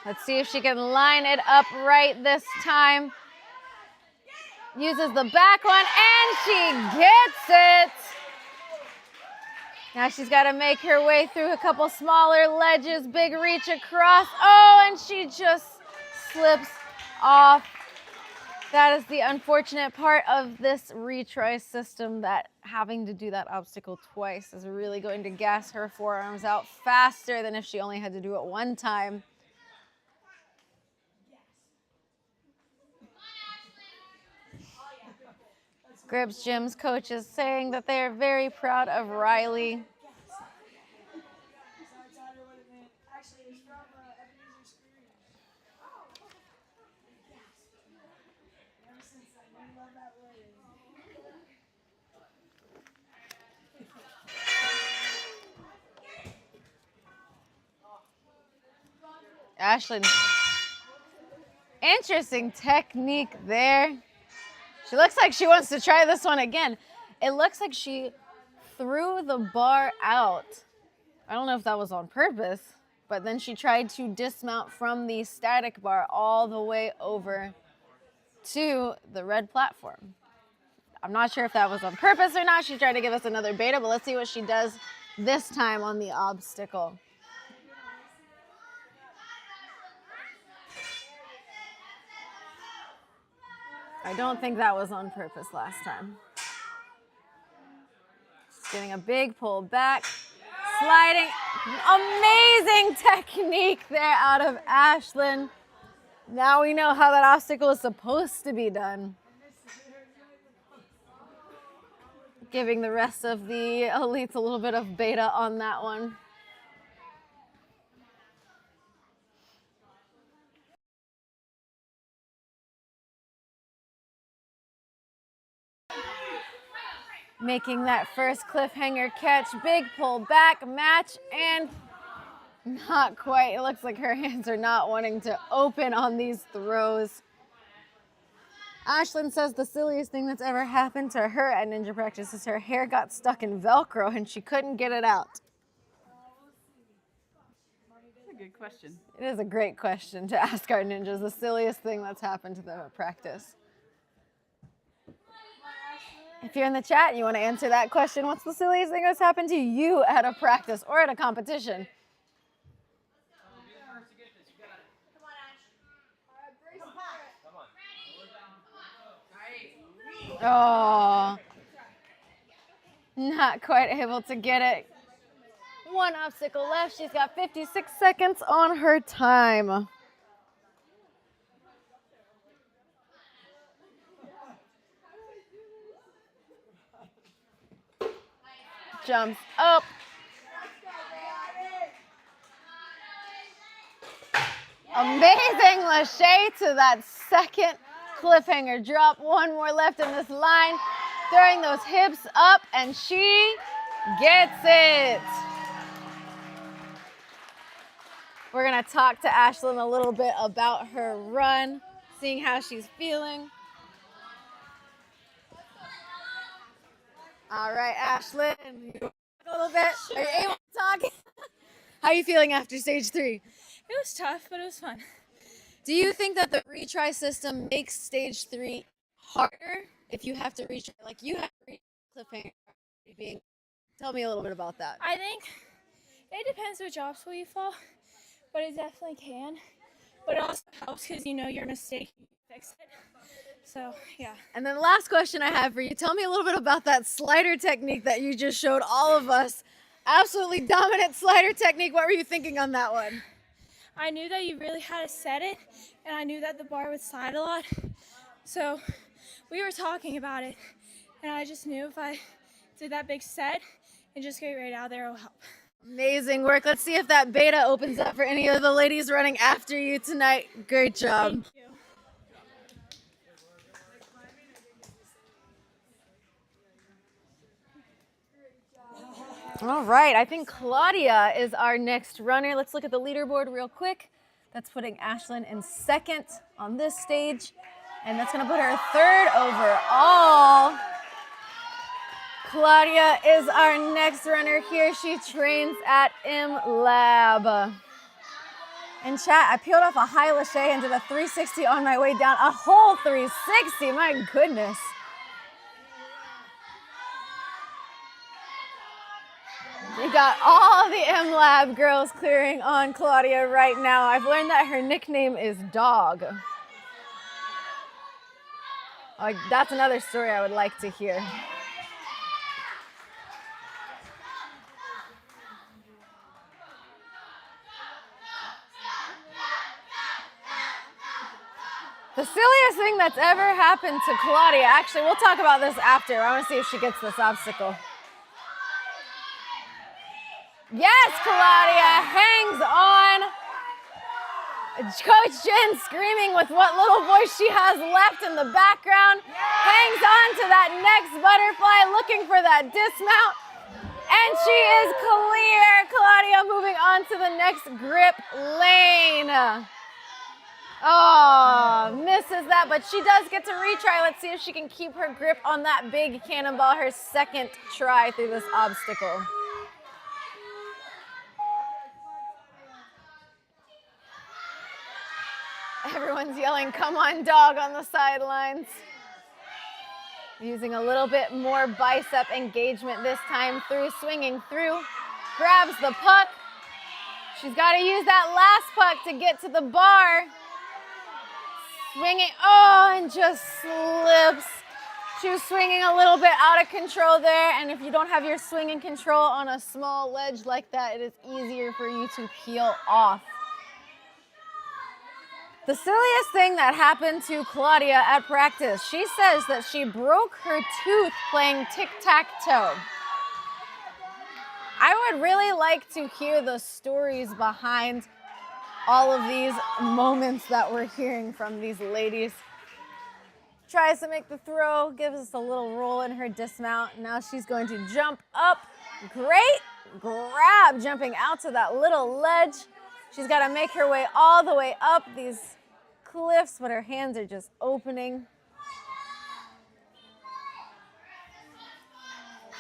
Let's see if she can line it up right this time. Uses the back one, and she gets it. Now she's got to make her way through a couple smaller ledges, big reach across. Oh, and she just slips off. That is the unfortunate part of this retry system, that having to do that obstacle twice is really going to gas her forearms out faster than if she only had to do it one time. Grips Gym's coach is saying that they are very proud of Riley. Ashlin, interesting technique there. She looks like she wants to try this one again. It looks like she threw the bar out. I don't know if that was on purpose, but then she tried to dismount from the static bar all the way over to the red platform. I'm not sure if that was on purpose or not. She tried to give us another beta, but let's see what she does this time on the obstacle. I don't think that was on purpose last time. She's getting a big pull back, sliding. Amazing technique there out of Ashlin. Now we know how that obstacle is supposed to be done. Giving the rest of the elites a little bit of beta on that one. Making that first cliffhanger catch, big pull back, match, and not quite. It looks like her hands are not wanting to open on these throws. Ashlin says the silliest thing that's ever happened to her at ninja practice is her hair got stuck in Velcro and she couldn't get it out. That's a good question. It is a great question to ask our ninjas, the silliest thing that's happened to them at practice. If you're in the chat and you want to answer that question, what's the silliest thing that's happened to you at a practice or at a competition? Oh, not quite able to get it. One obstacle left. She's got 56 seconds on her time. Jumps up. Amazing Lachey to that second cliffhanger drop. One more left in this line. Throwing those hips up, and she gets it. We're gonna talk to Ashlin a little bit about her run, seeing how she's feeling. All right, Ashlin, a little bit. Are you able to talk? How are you feeling after stage 3? It was tough, but it was fun. Do you think that the retry system makes stage 3 harder if you have to retry? Like you have to retry cliffhanger. Tell me a little bit about that. I think it depends which obstacle you fall, but it definitely can. But it also helps because you know your mistake, you can fix it. So, yeah. And then last question I have for you. Tell me a little bit about that slider technique that you just showed all of us. Absolutely dominant slider technique. What were you thinking on that one? I knew that you really had to set it, and I knew that the bar would slide a lot. So we were talking about it, and I just knew if I did that big set and just get right out there, it will help. Amazing work. Let's see if that beta opens up for any of the ladies running after you tonight. Great job. Thank you. All right, I think Claudia is our next runner. Let's look at the leaderboard real quick. That's putting Ashlin in second on this stage, and that's gonna put her third overall. Claudia is our next runner here. She trains at MLAB. In chat, I peeled off a high Lachey and did a 360 on my way down. A whole 360, my goodness. We got all the MLAB girls clearing on Claudia right now. I've learned that her nickname is Dog. That's another story I would like to hear. The silliest thing that's ever happened to Claudia, actually, we'll talk about this after. I want to see if she gets this obstacle. Yes, Claudia hangs on. Coach Jen screaming with what little voice she has left in the background. Hangs on to that next butterfly, looking for that dismount. And she is clear. Claudia moving on to the next grip lane. Oh, misses that, but she does get to retry. Let's see if she can keep her grip on that big cannonball, her second try through this obstacle. Everyone's yelling, "Come on, dog," on the sidelines. Using a little bit more bicep engagement this time through, swinging through, grabs the puck. She's got to use that last puck to get to the bar. Swinging, oh, and just slips. She was swinging a little bit out of control there, and if you don't have your swinging control on a small ledge like that, it is easier for you to peel off. The silliest thing that happened to Claudia at practice, she says that she broke her tooth playing tic-tac-toe. I would really like to hear the stories behind all of these moments that we're hearing from these ladies. Tries to make the throw, gives us a little roll in her dismount. Now she's going to jump up. Great grab, jumping out to that little ledge. She's got to make her way all the way up these cliffs, but her hands are just opening.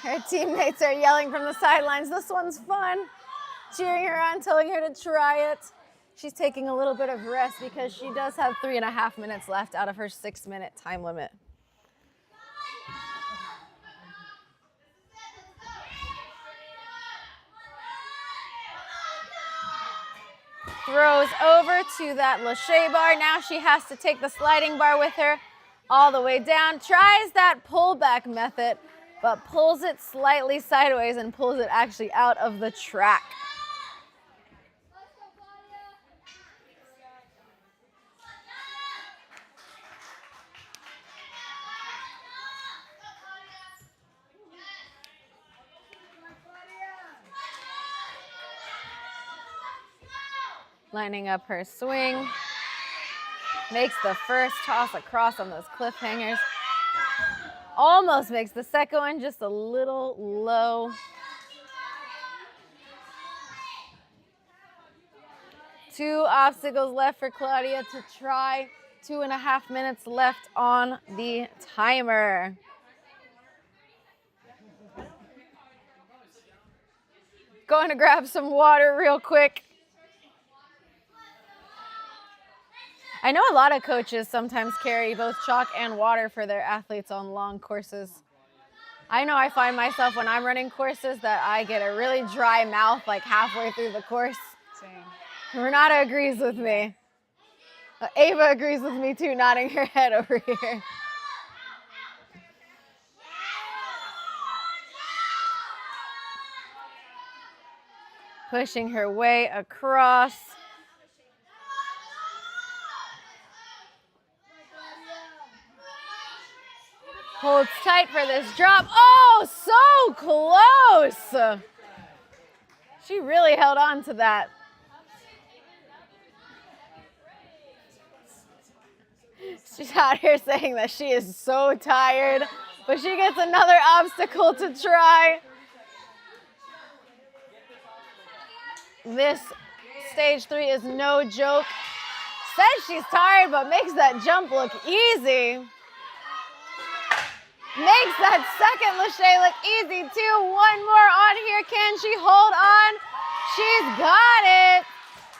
Her teammates are yelling from the sidelines, "This one's fun," cheering her on, telling her to try it. She's taking a little bit of rest because she does have 3.5 minutes left out of her 6-minute time limit. Throws over to that lache bar. Now she has to take the sliding bar with her all the way down. Tries that pullback method, but pulls it slightly sideways and pulls it actually out of the track. Lining up her swing. Makes the first toss across on those cliffhangers. Almost makes the second one just a little low. Two obstacles left for Claudia to try. 2.5 minutes left on the timer. Going to grab some water real quick. I know a lot of coaches sometimes carry both chalk and water for their athletes on long courses. I know I find myself when I'm running courses that I get a really dry mouth like halfway through the course. Same. Renata agrees with me. Ava agrees with me too, nodding her head over here. Pushing her way across. Holds tight for this drop. Oh, so close. She really held on to that. She's out here saying that she is so tired, but she gets another obstacle to try. This stage 3 is no joke. Says she's tired, but makes that jump look easy. Makes that second lache look easy too. One more on here. Can she hold on? She's got it.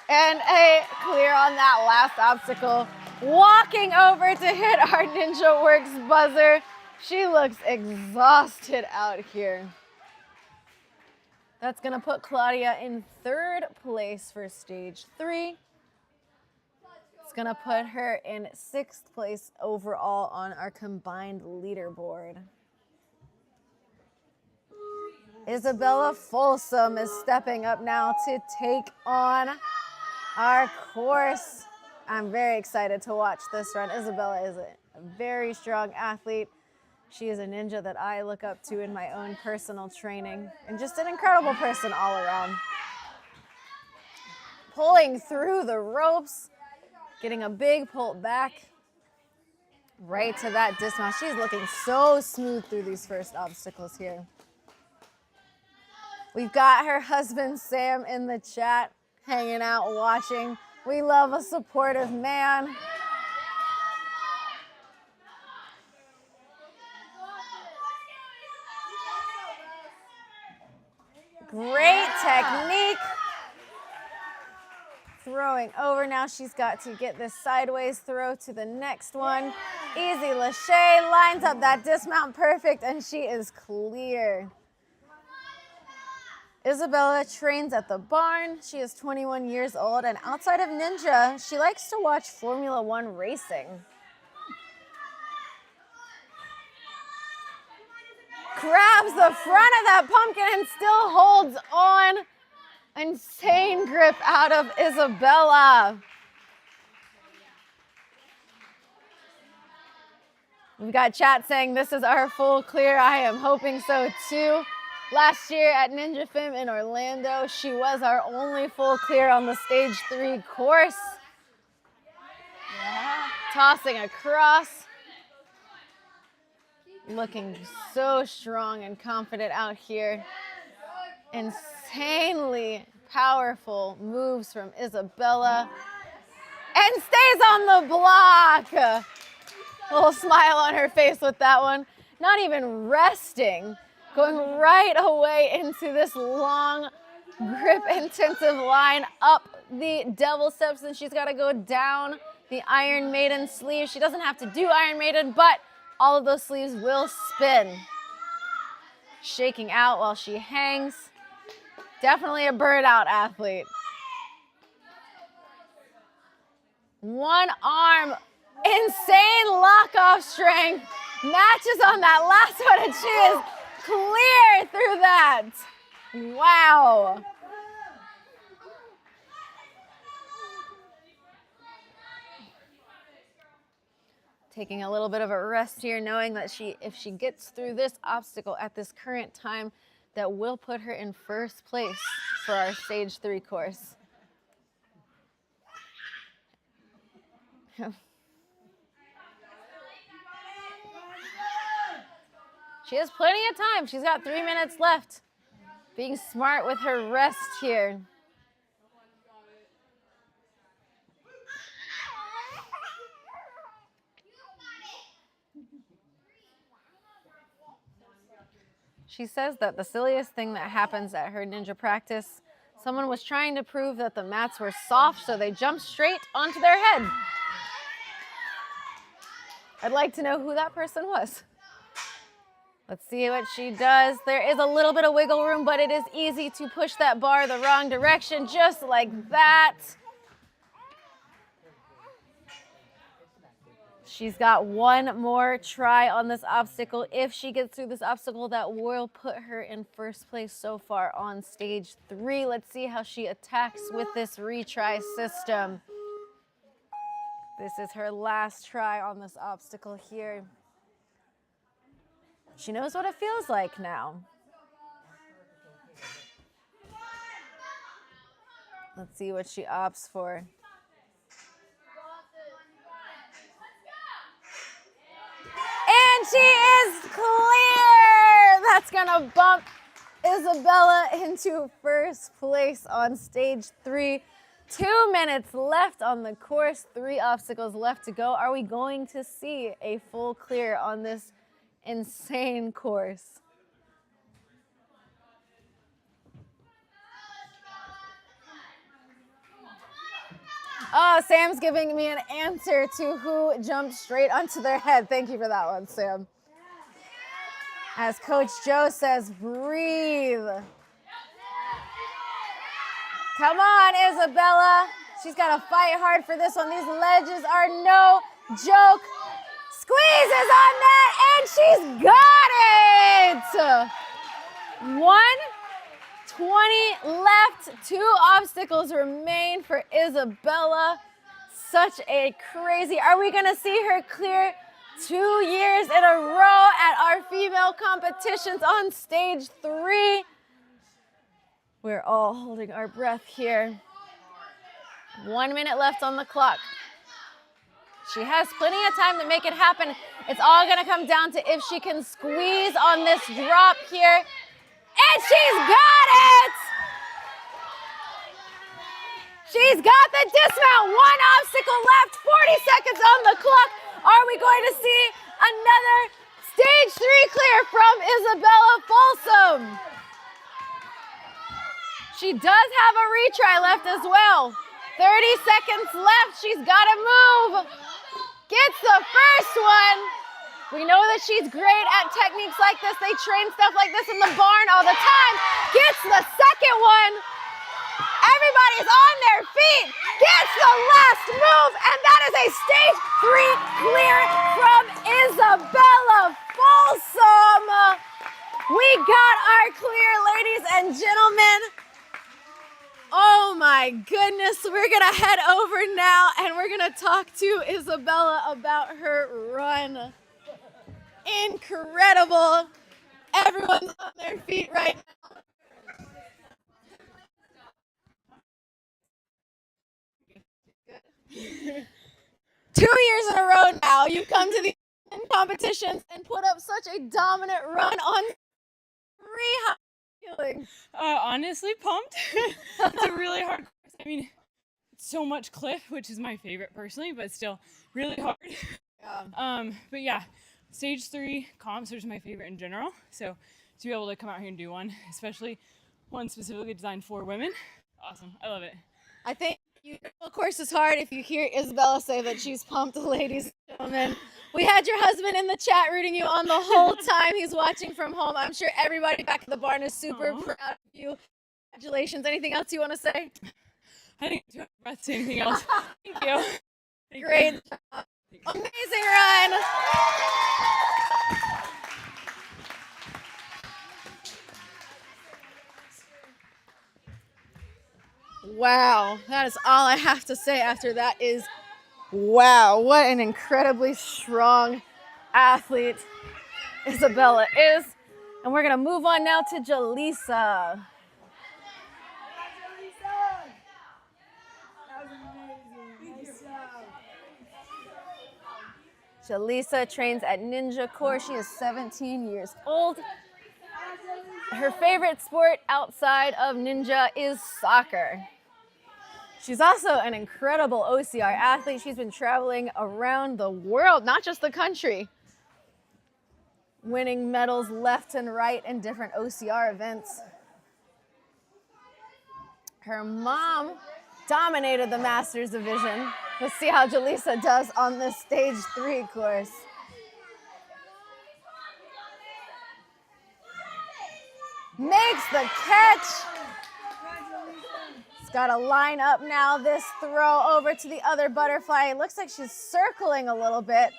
And a clear on that last obstacle. Walking over to hit our Ninja Works buzzer. She looks exhausted out here. That's gonna put Claudia in 3rd place for stage 3. It's gonna put her in 6th place overall on our combined leaderboard. Isabella Folsom is stepping up now to take on our course. I'm very excited to watch this run. Isabella is a very strong athlete. She is a ninja that I look up to in my own personal training, and just an incredible person all around. Pulling through the ropes, getting a big pull back right to that dismount. She's looking so smooth through these first obstacles here. We've got her husband, Sam, in the chat, hanging out, watching. We love a supportive man. Great technique. Throwing over now. She's got to get this sideways throw to the next one. Easy. Lachey lines up that dismount perfect, and she is clear. Isabella trains at the barn. She is 21 years old, and outside of ninja, she likes to watch Formula One racing. Grabs the front of that pumpkin and still holds on. Insane grip out of Isabella. We've got chat saying this is our full clear. I am hoping so too. Last year at Ninja Fim in Orlando, she was our only full clear on the stage 3 course. Yeah. Tossing across. Looking so strong and confident out here. Insanely powerful moves from Isabella. And stays on the block. A little smile on her face with that one. Not even resting. Going right away into this long grip intensive line up the devil steps, and she's got to go down the Iron Maiden sleeve. She doesn't have to do Iron Maiden, but all of those sleeves will spin. Shaking out while she hangs. Definitely a burnout athlete. One arm, insane lock-off strength. Matches on that last one, and she is clear through that. Wow. Taking a little bit of a rest here, knowing that if she gets through this obstacle at this current time, that will put her in first place for our stage 3 course. She has plenty of time. She's got 3 minutes left. Being smart with her rest here. She says that the silliest thing that happens at her ninja practice, someone was trying to prove that the mats were soft, so they jumped straight onto their head. I'd like to know who that person was. Let's see what she does. There is a little bit of wiggle room, but it is easy to push that bar the wrong direction, just like that. She's got one more try on this obstacle. If she gets through this obstacle, that will put her in first place so far on stage 3. Let's see how she attacks with this retry system. This is her last try on this obstacle here. She knows what it feels like now. Let's see what she opts for. And she is clear! That's gonna bump Isabella into first place on stage 3. 2 minutes left on the course, 3 obstacles left to go. Are we going to see a full clear on this insane course? Oh, Sam's giving me an answer to who jumped straight onto their head. Thank you for that one, Sam. As Coach Joe says, breathe. Come on, Isabella. She's got to fight hard for this one. These ledges are no joke. Squeezes on that, and she's got it! 1:20 left. 2 obstacles remain for Isabella. such a crazy, are we gonna see her clear 2 years in a row at our female competitions on stage 3? We're all holding our breath here. 1 minute left on the clock. She has plenty of time to make it happen. It's all gonna come down to if she can squeeze on this drop here. And she's got it! She's got the dismount. 1 obstacle left, 40 seconds on the clock. Are we going to see another stage 3 clear from Isabella Folsom? She does have a retry left as well. 30 seconds left. She's got to move. Gets the first one. We know that she's great at techniques like this. They train stuff like this in the barn all the time. Gets the second one. Everybody's on their feet. Gets the last move. And that is a stage 3 clear from Isabella Folsom. We got our clear, ladies and gentlemen. Oh my goodness. We're going to head over now and we're going to talk to Isabella about her run. Incredible. Everyone's on their feet right now. Good. 2 years in a row now, you've come to the competitions and put up such a dominant run on 3. How are you feeling? Honestly, pumped. It's a really hard course. I mean, it's so much cliff, which is my favorite personally, but still really hard. Yeah. But yeah, stage 3 comps are just my favorite in general. So to be able to come out here and do one, especially one specifically designed for women, awesome. I love it. I think of course is hard if you hear Isabella say that she's pumped, ladies and gentlemen. We had your husband in the chat rooting you on the whole time. He's watching from home. I'm sure everybody back at the barn is super proud of you. Congratulations. Anything else you want to say? I think I'm too breath to say anything else. Thank you. Great job. Amazing run. Wow, that is all I have to say after that is wow, what an incredibly strong athlete Isabella is. And we're gonna move on now to Jalisa. Jalisa trains at Ninja Core. She is 17 years old. Her favorite sport outside of ninja is soccer. She's also an incredible OCR athlete. She's been traveling around the world, not just the country, winning medals left and right in different OCR events. Her mom dominated the Masters division. Let's see how Jalisa does on this stage 3 course. Makes the catch. It's got to line up now this throw over to the other butterfly. It looks like she's circling a little bit,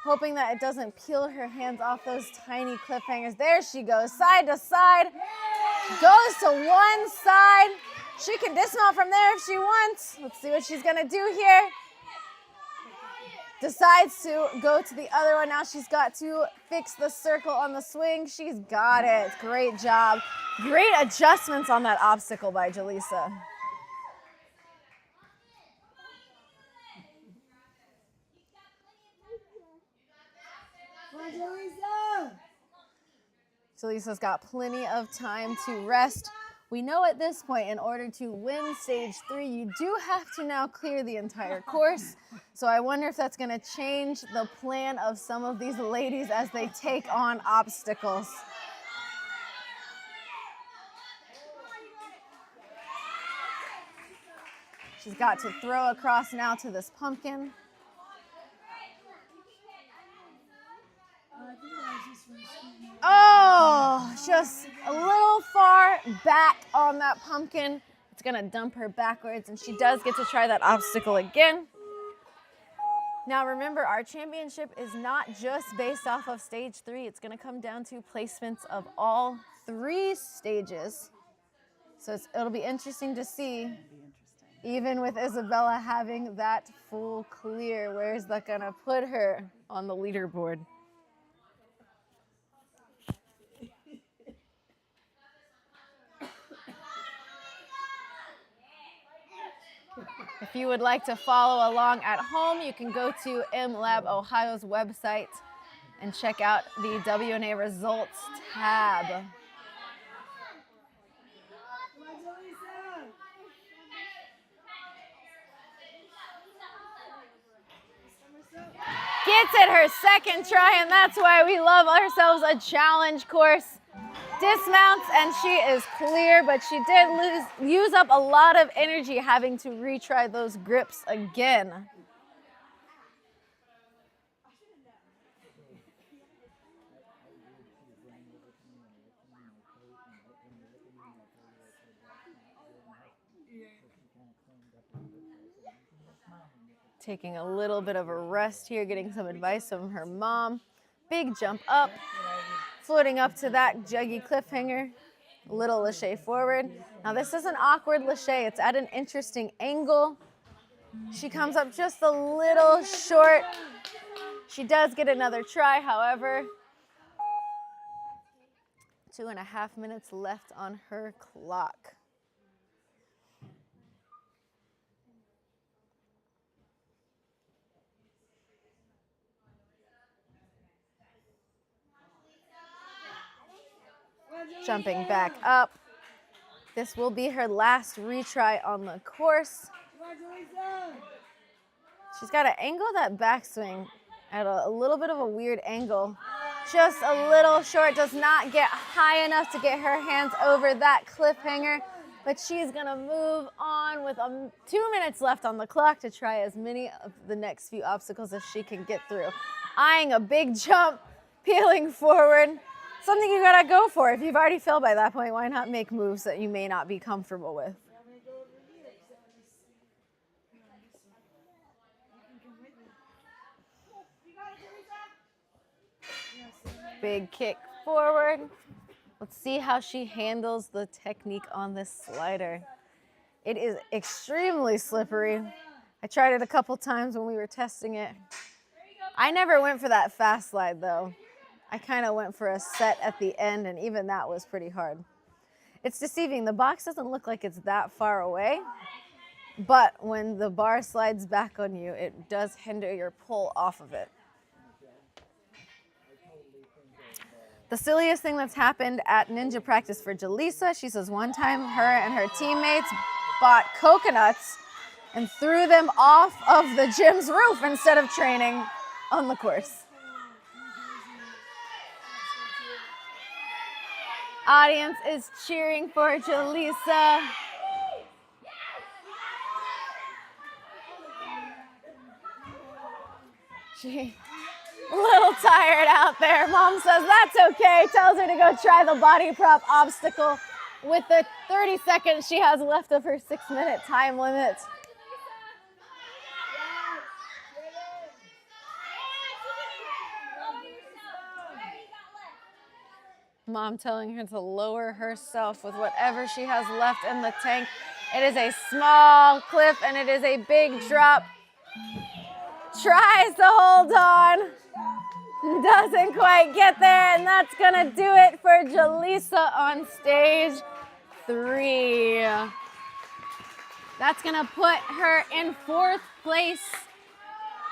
hoping that it doesn't peel her hands off those tiny cliffhangers. There she goes, side to side. Goes to one side. She can dismount from there if she wants. Let's see what she's going to do here. Decides to go to the other one. Now she's got to fix the circle on the swing. She's got it. Great job. Great adjustments on that obstacle by Jalisa. Jalisa's got plenty of time to rest. We know at this point, in order to win stage 3, you do have to now clear the entire course. So I wonder if that's going to change the plan of some of these ladies as they take on obstacles. She's got to throw across now to this pumpkin. Oh, just a little far back on that pumpkin. It's gonna dump her backwards, and she does get to try that obstacle again. Now remember, our championship is not just based off of stage 3. It's gonna come down to placements of all 3 stages. So it'll be interesting to see. Even with Isabella having that full clear, where is that gonna put her on the leaderboard? If you would like to follow along at home, you can go to MLAB Ohio's website and check out the WNA results tab. Gets it her second try, and that's why we love ourselves a challenge course. Dismounts, and she is clear, but she did use up a lot of energy having to retry those grips again. Taking a little bit of a rest here, getting some advice from her mom. Big jump up, floating up to that juggy cliffhanger. Little lache forward. Now this is an awkward lache. It's at an interesting angle. She comes up just a little short. She does get another try, however. 2.5 minutes left on her clock. Jumping back up. This will be her last retry on the course. She's got to angle that backswing at a little bit of a weird angle. Just a little short, does not get high enough to get her hands over that cliffhanger, but she's gonna move on with 2 minutes left on the clock to try as many of the next few obstacles as she can get through. Eyeing a big jump, peeling forward. Something you gotta go for. If you've already failed by that point, why not make moves that you may not be comfortable with? Big kick forward. Let's see how she handles the technique on this slider. It is extremely slippery. I tried it a couple times when we were testing it. I never went for that fast slide though. I kind of went for a set at the end, and even that was pretty hard. It's deceiving. The box doesn't look like it's that far away, but when the bar slides back on you, it does hinder your pull off of it. The silliest thing that's happened at ninja practice for Jalisa, she says one time her and her teammates bought coconuts and threw them off of the gym's roof instead of training on the course. Audience is cheering for Jalisa. She a little tired out there. Mom says that's okay. Tells her to go try the body prop obstacle with the 30 seconds she has left of her 6-minute time limit. Mom telling her to lower herself with whatever she has left in the tank. It is a small cliff and it is a big drop. Tries to hold on. Doesn't quite get there, and that's gonna do it for Jalisa on stage 3. That's gonna put her in 4th place.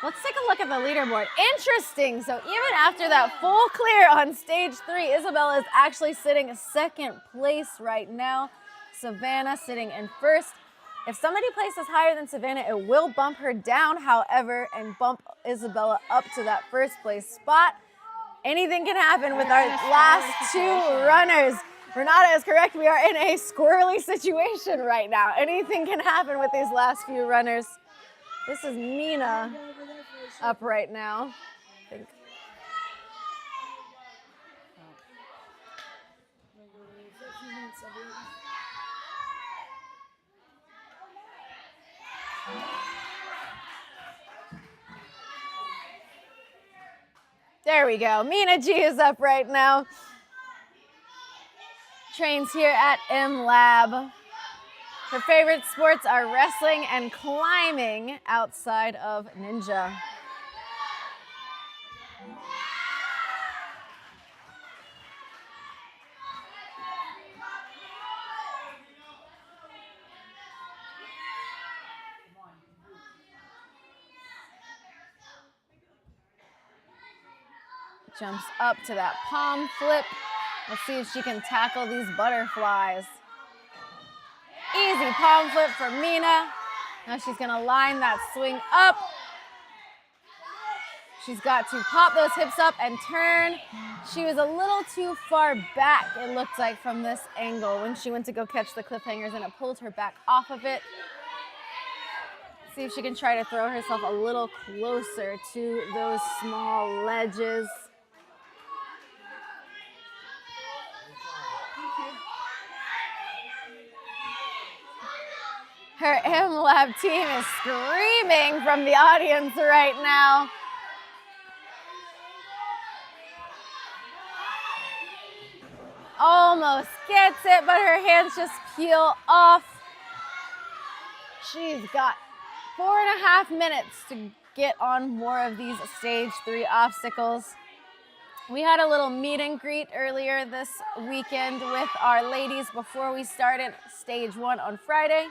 Let's take a look at the leaderboard. Interesting, so even after that full clear on stage 3, Isabella is actually sitting 2nd place right now. Savannah sitting in 1st. If somebody places higher than Savannah, it will bump her down, however, and bump Isabella up to that 1st place spot. Anything can happen with our last 2 runners. Renata is correct, we are in a squirrely situation right now. Anything can happen with these last few runners. This is Mina up right now. I think. There we go. Mina G is up right now. Trains here at MLAB. Her favorite sports are wrestling and climbing outside of ninja. Jumps up to that palm flip. Let's see if she can tackle these butterflies. Easy palm flip for Mina. Now she's gonna line that swing up. She's got to pop those hips up and turn. She was a little too far back, it looked like, from this angle when she went to go catch the cliffhangers, and it pulled her back off of it. See if she can try to throw herself a little closer to those small ledges. Her MLAB team is screaming from the audience right now. Almost gets it, but her hands just peel off. She's got 4.5 minutes to get on more of these stage 3 obstacles. We had a little meet and greet earlier this weekend with our ladies before we started stage 1 on Friday.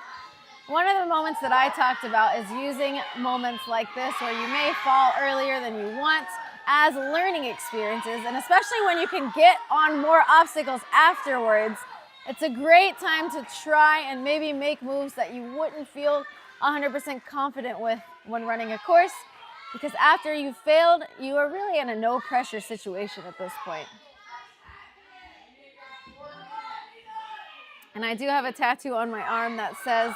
One of the moments that I talked about is using moments like this where you may fall earlier than you want as learning experiences, and especially when you can get on more obstacles afterwards, it's a great time to try and maybe make moves that you wouldn't feel 100% confident with when running a course, because after you've failed, you are really in a no pressure situation at this point. And I do have a tattoo on my arm that says,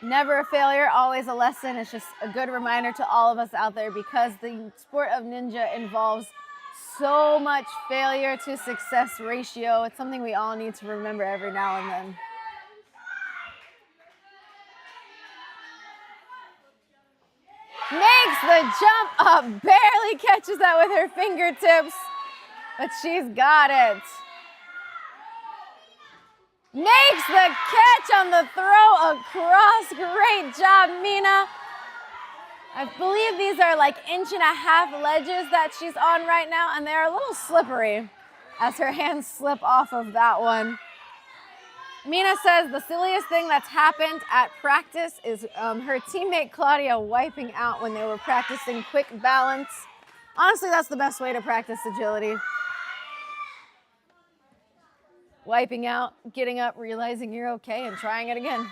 "Never a failure, always a lesson." It's just a good reminder to all of us out there, because the sport of ninja involves so much failure to success ratio. It's something we all need to remember every now and then. Makes the jump up, barely catches that with her fingertips, but she's got it. Makes the catch on the throw across. Great job, Mina. I believe these are like 1.5-inch ledges that she's on right now, and they're a little slippery as her hands slip off of that one. Mina says the silliest thing that's happened at practice is her teammate Claudia wiping out when they were practicing quick balance. Honestly, that's the best way to practice agility. Wiping out, getting up, realizing you're okay, and trying it again.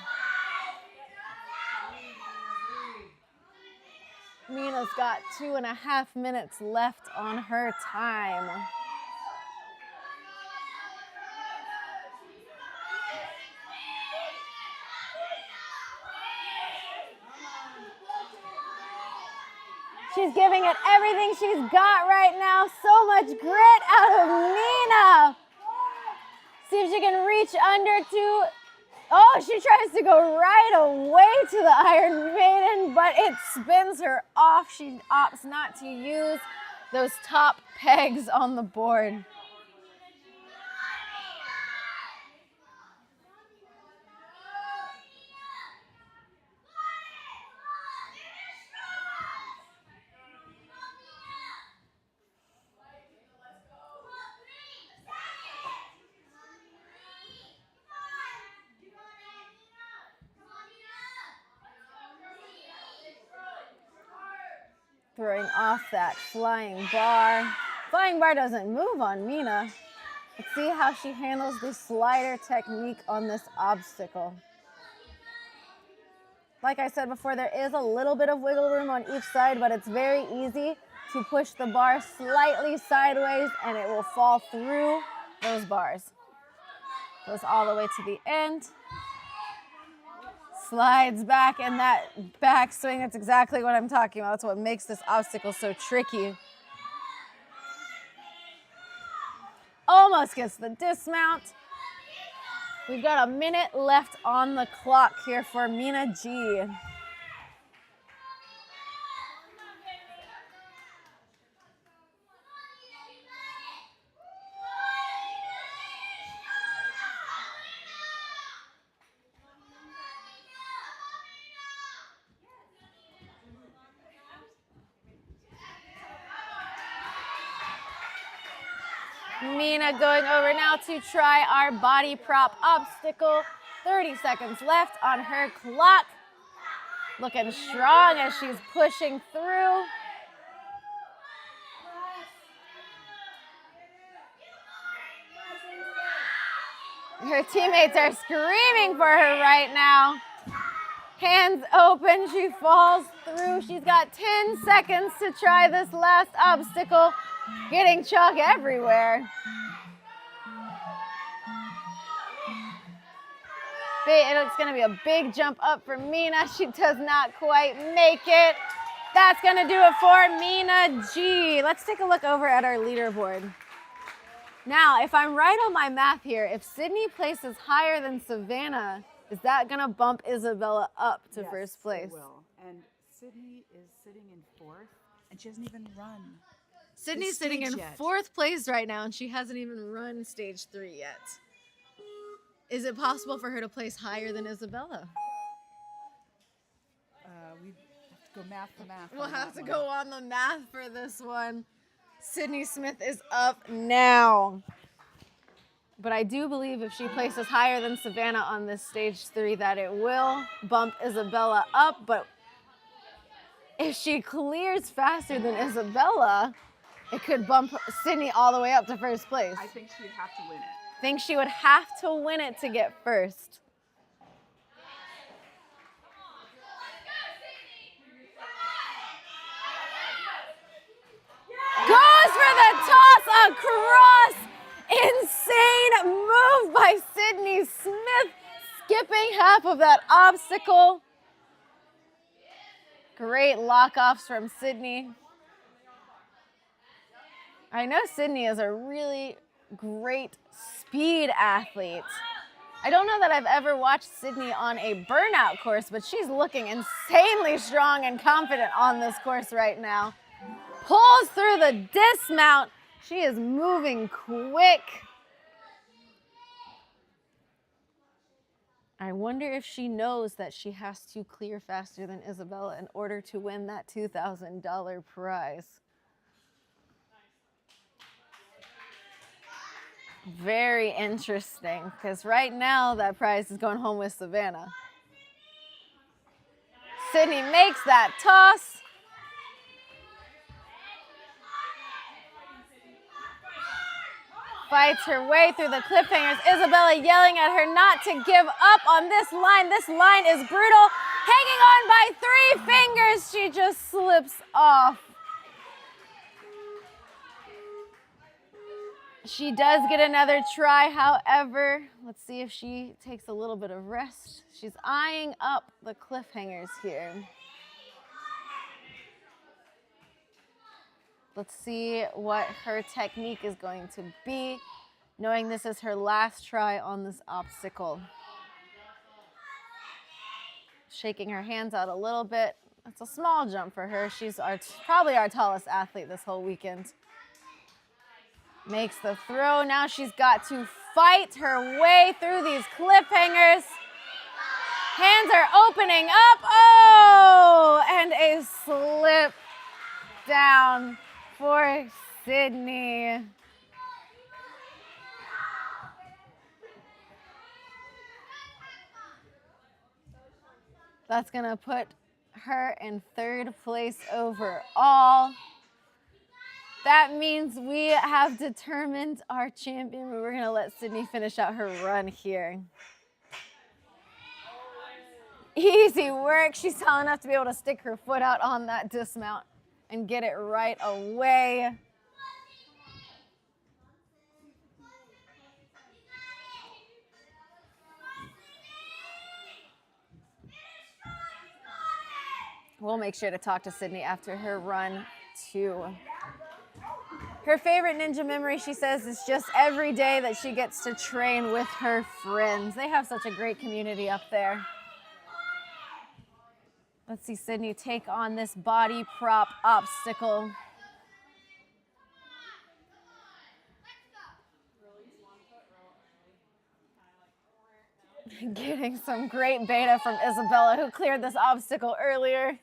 Mina's got 2.5 minutes left on her time. She's giving it everything she's got right now. So much grit out of Mina. See if she can reach under to, oh, she tries to go right away to the Iron Maiden, but it spins her off. She opts not to use those top pegs on the board. Throwing off that flying bar. Flying bar doesn't move on Mina. Let's see how she handles the slider technique on this obstacle. Like I said before, there is a little bit of wiggle room on each side, but it's very easy to push the bar slightly sideways and it will fall through those bars. Goes all the way to the end. Slides back, and that backswing, that's exactly what I'm talking about. That's what makes this obstacle so tricky. Almost gets the dismount. We've got a minute left on the clock here for Mina G. Mina going over now to try our body prop obstacle. 30 seconds left on her clock. Looking strong as she's pushing through. Her teammates are screaming for her right now. Hands open, she falls through. She's got 10 seconds to try this last obstacle. Getting chalk everywhere. It's gonna be a big jump up for Mina. She does not quite make it. That's gonna do it for Mina G. Let's take a look over at our leaderboard. Now, if I'm right on my math here, if Sydney places higher than Savannah, is that gonna bump Isabella up to first place? It will. And Sydney is sitting in 4th, and she hasn't even run. Sydney's sitting in 4th place right now, and she hasn't even run stage 3 yet. Is it possible for her to place higher than Isabella? We have to go math for math. We'll have to go on the math for this one. Sydney Smith is up now. But I do believe if she places higher than Savannah on this stage 3 that it will bump Isabella up. But if she clears faster than Isabella, it could bump Sydney all the way up to first place. I think she would have to win it. Think she would have to win it to get first. Goes for the toss across. Insane move by Sydney Smith, skipping half of that obstacle. Great lock-offs from Sydney. I know Sydney is a really great speed athlete. I don't know that I've ever watched Sydney on a burnout course, but she's looking insanely strong and confident on this course right now. Pulls through the dismount. She is moving quick. I wonder if she knows that she has to clear faster than Isabella in order to win that $2,000 prize. Very interesting, because right now that prize is going home with Savannah. Sydney makes that toss. Fights her way through the cliffhangers. Isabella yelling at her not to give up on this line. This line is brutal. Hanging on by 3 fingers. She just slips off. She does get another try, however. Let's see if she takes a little bit of rest. She's eyeing up the cliffhangers here. Let's see what her technique is going to be, knowing this is her last try on this obstacle. Shaking her hands out a little bit. It's a small jump for her. She's probably our tallest athlete this whole weekend. Makes the throw. Now she's got to fight her way through these cliffhangers. Hands are opening up. Oh, and a slip down for Sydney. That's gonna put her in 3rd place overall. That means we have determined our champion, but we're gonna let Sydney finish out her run here. Easy work. She's tall enough to be able to stick her foot out on that dismount and get it right away. We'll make sure to talk to Sydney after her run too. Her favorite ninja memory, she says, is just every day that she gets to train with her friends. They have such a great community up there. Let's see Sydney take on this body prop obstacle. Getting some great beta from Isabella, who cleared this obstacle earlier.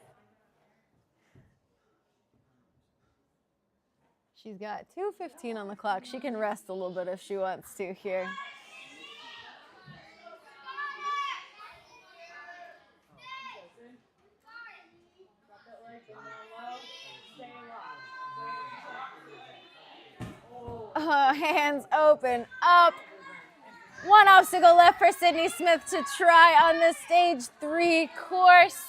She's got 2:15 on the clock. She can rest a little bit if she wants to here. Hands open, up. One obstacle left for Sydney Smith to try on this stage 3 course.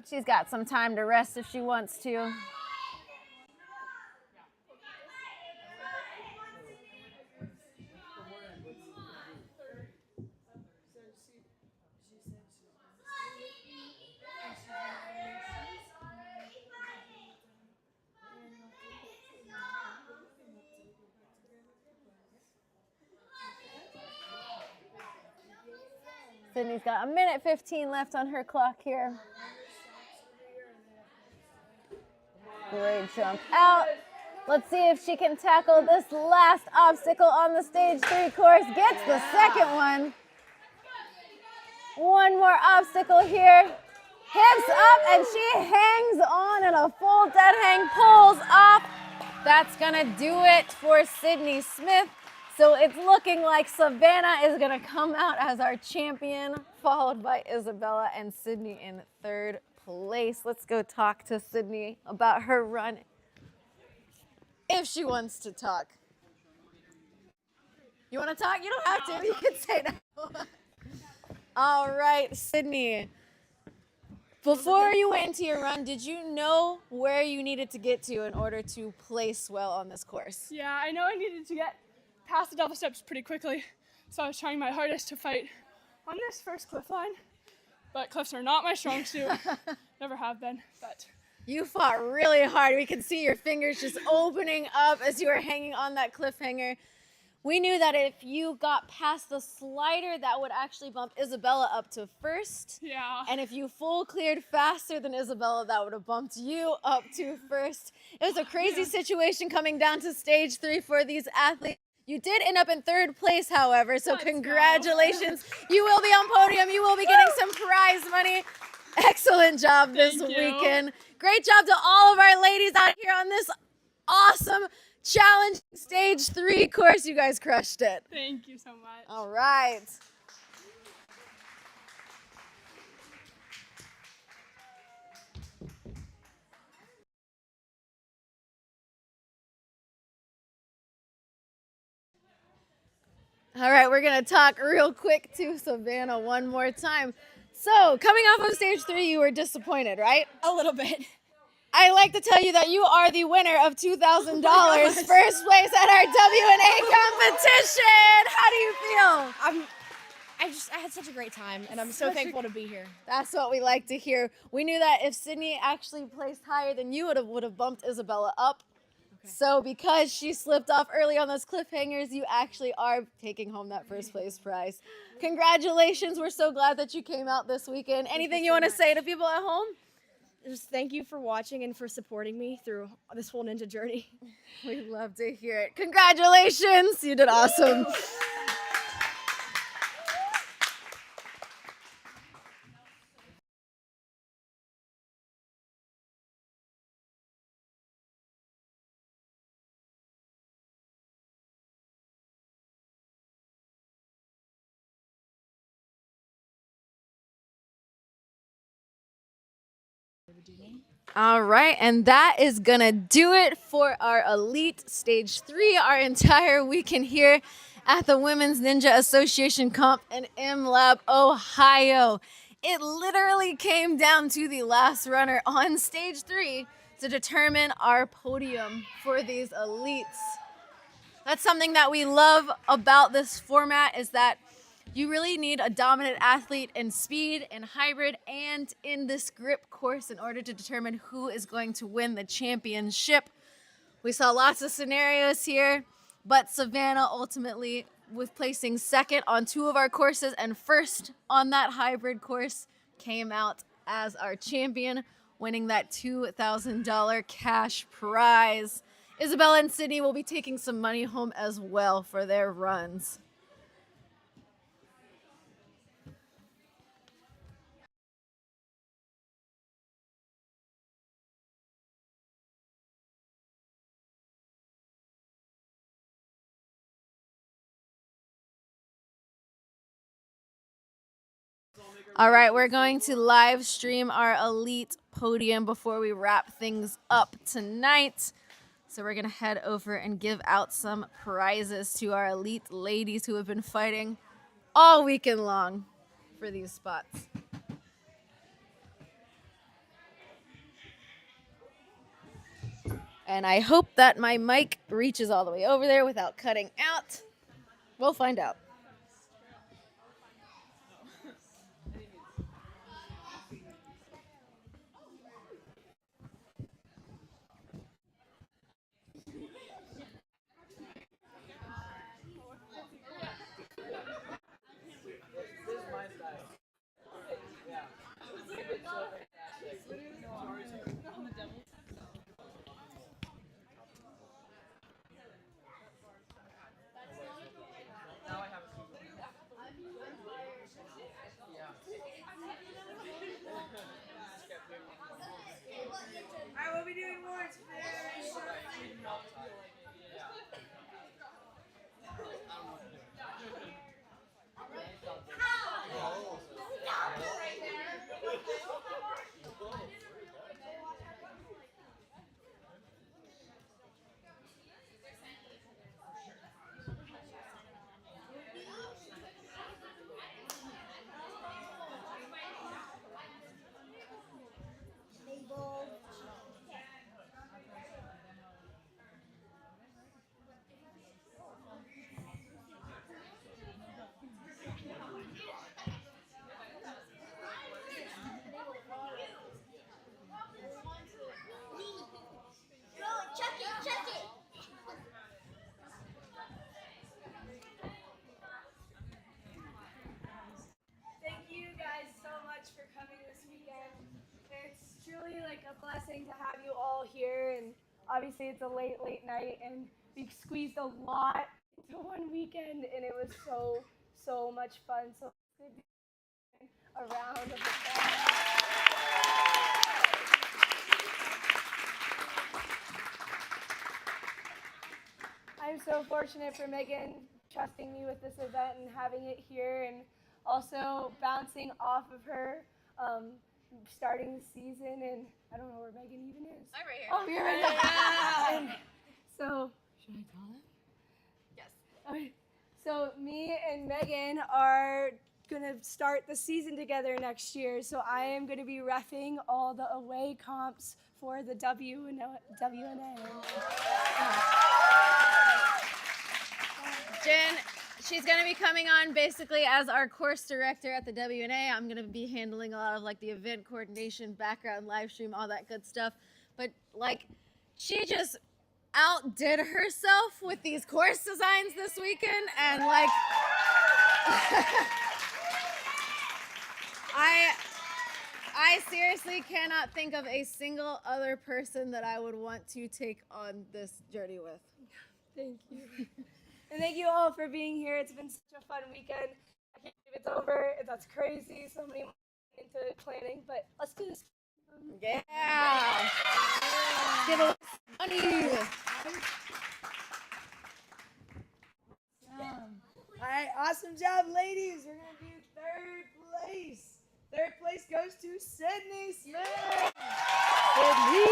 She's got some time to rest if she wants to. Sydney's got 1:15 left on her clock here. Great jump out. Let's see if she can tackle this last obstacle on the stage 3 course. Gets the second one. One more obstacle here. Hips up, and she hangs on in a full dead hang, pulls off. That's gonna do it for Sydney Smith. So it's looking like Savannah is gonna come out as our champion, followed by Isabella and Sydney in 3rd place. Let's go talk to Sydney about her run, if she wants to talk. You wanna talk? You don't have to, you can say no. All right, Sydney. Before you went into your run, did you know where you needed to get to in order to place well on this course? Yeah, I know I needed to get past the double steps pretty quickly, so I was trying my hardest to fight on this first cliff line, but cliffs are not my strong suit. Never have been, but You fought really hard. We can see your fingers just opening up as you were hanging on that cliffhanger. We knew that if you got past the slider, that would actually bump Isabella up to 1st. yeah. And if you full cleared faster than Isabella, that would have bumped you up to 1st. It was a crazy situation coming down to stage 3 for these athletes. You did end up in 3rd place, however, so congratulations. You will be on podium. You will be getting some prize money. Excellent job this weekend. Great job to all of our ladies out here on this awesome challenge stage 3 course. You guys crushed it. Thank you so much. All right. All right, we're going to talk real quick to Savannah one more time. So, coming off of stage 3, you were disappointed, right? A little bit. I'd like to tell you that you are the winner of $2,000, first place at our WNA competition. How do you feel? I had such a great time, and I'm so thankful to be here. That's what we like to hear. We knew that if Sydney actually placed higher than you, would have bumped Isabella up. Okay. So because she slipped off early on those cliffhangers, you actually are taking home that first place prize. Congratulations. We're so glad that you came out this weekend. Anything you want to say to people at home? Just thank you for watching and for supporting me through this whole ninja journey. We love to hear it. Congratulations. You did awesome. All right, and that is gonna do it for our Elite Stage 3, our entire weekend here at the Women's Ninja Association Comp in MLAB Ohio. It literally came down to the last runner on Stage 3 to determine our podium for these elites. That's something that we love about this format, is that you really need a dominant athlete in speed, in hybrid, and in this grip course in order to determine who is going to win the championship. We saw lots of scenarios here, but Savannah ultimately, with placing 2nd on 2 of our courses and 1st on that hybrid course, came out as our champion, winning that $2,000 cash prize. Isabella and Sydney will be taking some money home as well for their runs. All right, we're going to live stream our elite podium before we wrap things up tonight. So we're gonna head over and give out some prizes to our elite ladies who have been fighting all weekend long for these spots. And I hope that my mic reaches all the way over there without cutting out. We'll find out. We'll be doing warrants Thank you guys so much for coming this weekend. It's truly like a blessing to have you all here, and obviously it's a late night, and we've squeezed a lot into one weekend, and it was so much fun. So let's give a round of applause. I'm so fortunate for Megan trusting me with this event and having it here, and also bouncing off of her, starting the season. And I don't know where Megan even is. I'm right here. Oh, you're right here. And so, Should I call it? yes. Okay. So me and Megan are gonna start the season together next year. So I am gonna be reffing all the away comps for the WNA. Jen, she's going to be coming on basically as our course director at the WNA. I'm going to be handling a lot of like the event coordination, background, live stream, all that good stuff. But like, she just outdid herself with these course designs this weekend, and like, I seriously cannot think of a single other person that I would want to take on this journey with. Thank you. And thank you all for being here. It's been such a fun weekend. I can't believe it's over. That's crazy. So many into planning, but let's do this. Yeah. Give a money. All right, awesome job, ladies. We're gonna do third place. Third place goes to Sydney Smith. Sydney.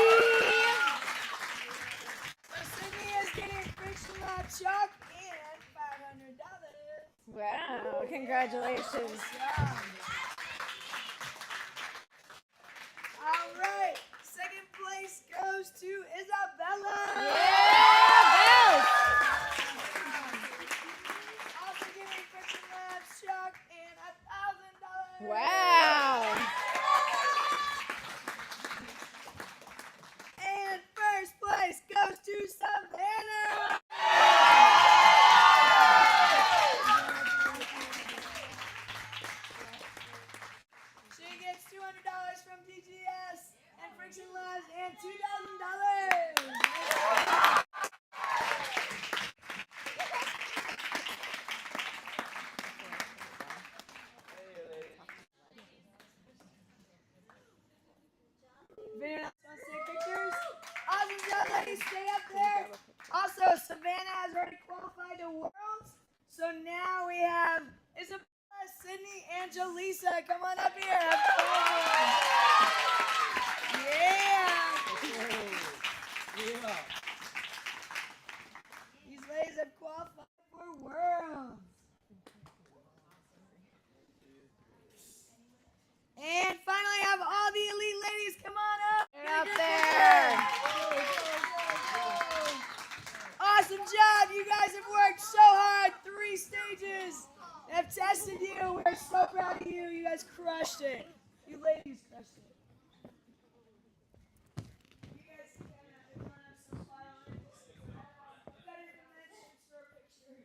So Sydney is getting friction lab chalk and $500. Wow, congratulations. All right, second place goes to Isabella. Yeah, Also getting friction lab chalk and $1,000. wow. And first place goes to Savannah. She gets $200 from DGS and Friction Labs and $2,000. Video announcements, take pictures. Awesome job, ladies. Stay up there. Also, Savannah has already qualified to Worlds. So now we have Isabella Sydney and Jalisa, come on up here. Yeah. These ladies have qualified for Worlds. And finally, have all the elite ladies come on up. Get up there. Awesome job. You guys have worked so hard. 3 stages. They have tested you. We're so proud of you. You guys crushed it. You ladies crushed it. You guys can run up some file lines. Better dimensions for a picture.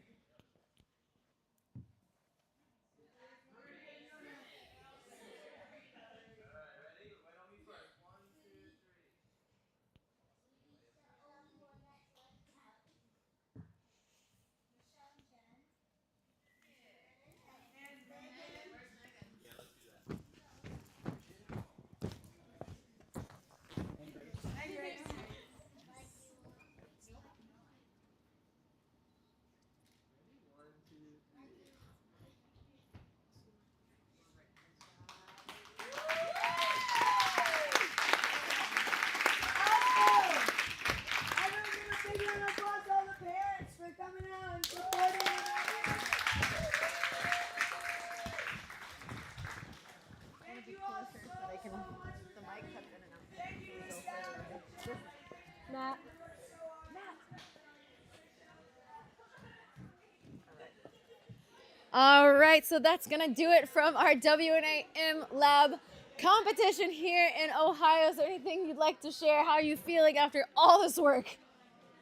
All right, so that's gonna do it from our WNA MLAB competition here in Ohio. Is there anything you'd like to share? How are you feeling after all this work?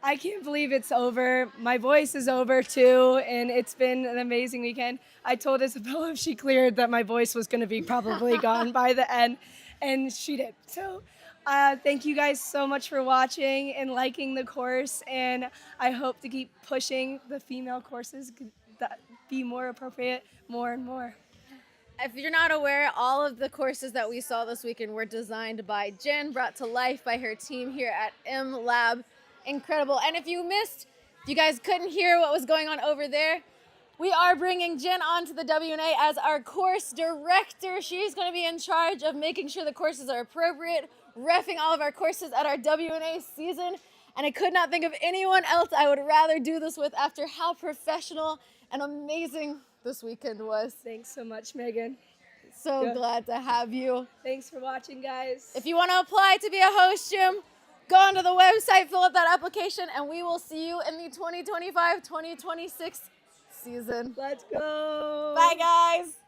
I can't believe it's over. My voice is over too, and it's been an amazing weekend. I told Isabella if she cleared that my voice was going to be probably gone by the end, and she did. So thank you guys so much for watching and liking the course, and I hope to keep pushing the female courses that be more appropriate more and more. If you're not aware, all of the courses that we saw this weekend were designed by Jen, brought to life by her team here at MLAB. Incredible. And if you you guys couldn't hear what was going on over there, we are bringing Jen onto the WNA as our course director. She's going to be in charge of making sure the courses are appropriate, reffing all of our courses at our WNA season. And I could not think of anyone else I would rather do this with after how professional and amazing this weekend was. Thanks so much, Megan. So glad to have you. Thanks for watching, guys. If you want to apply to be a host, Jim, go onto the website, fill out that application, and we will see you in the 2025-2026 season. Let's go. Bye, guys.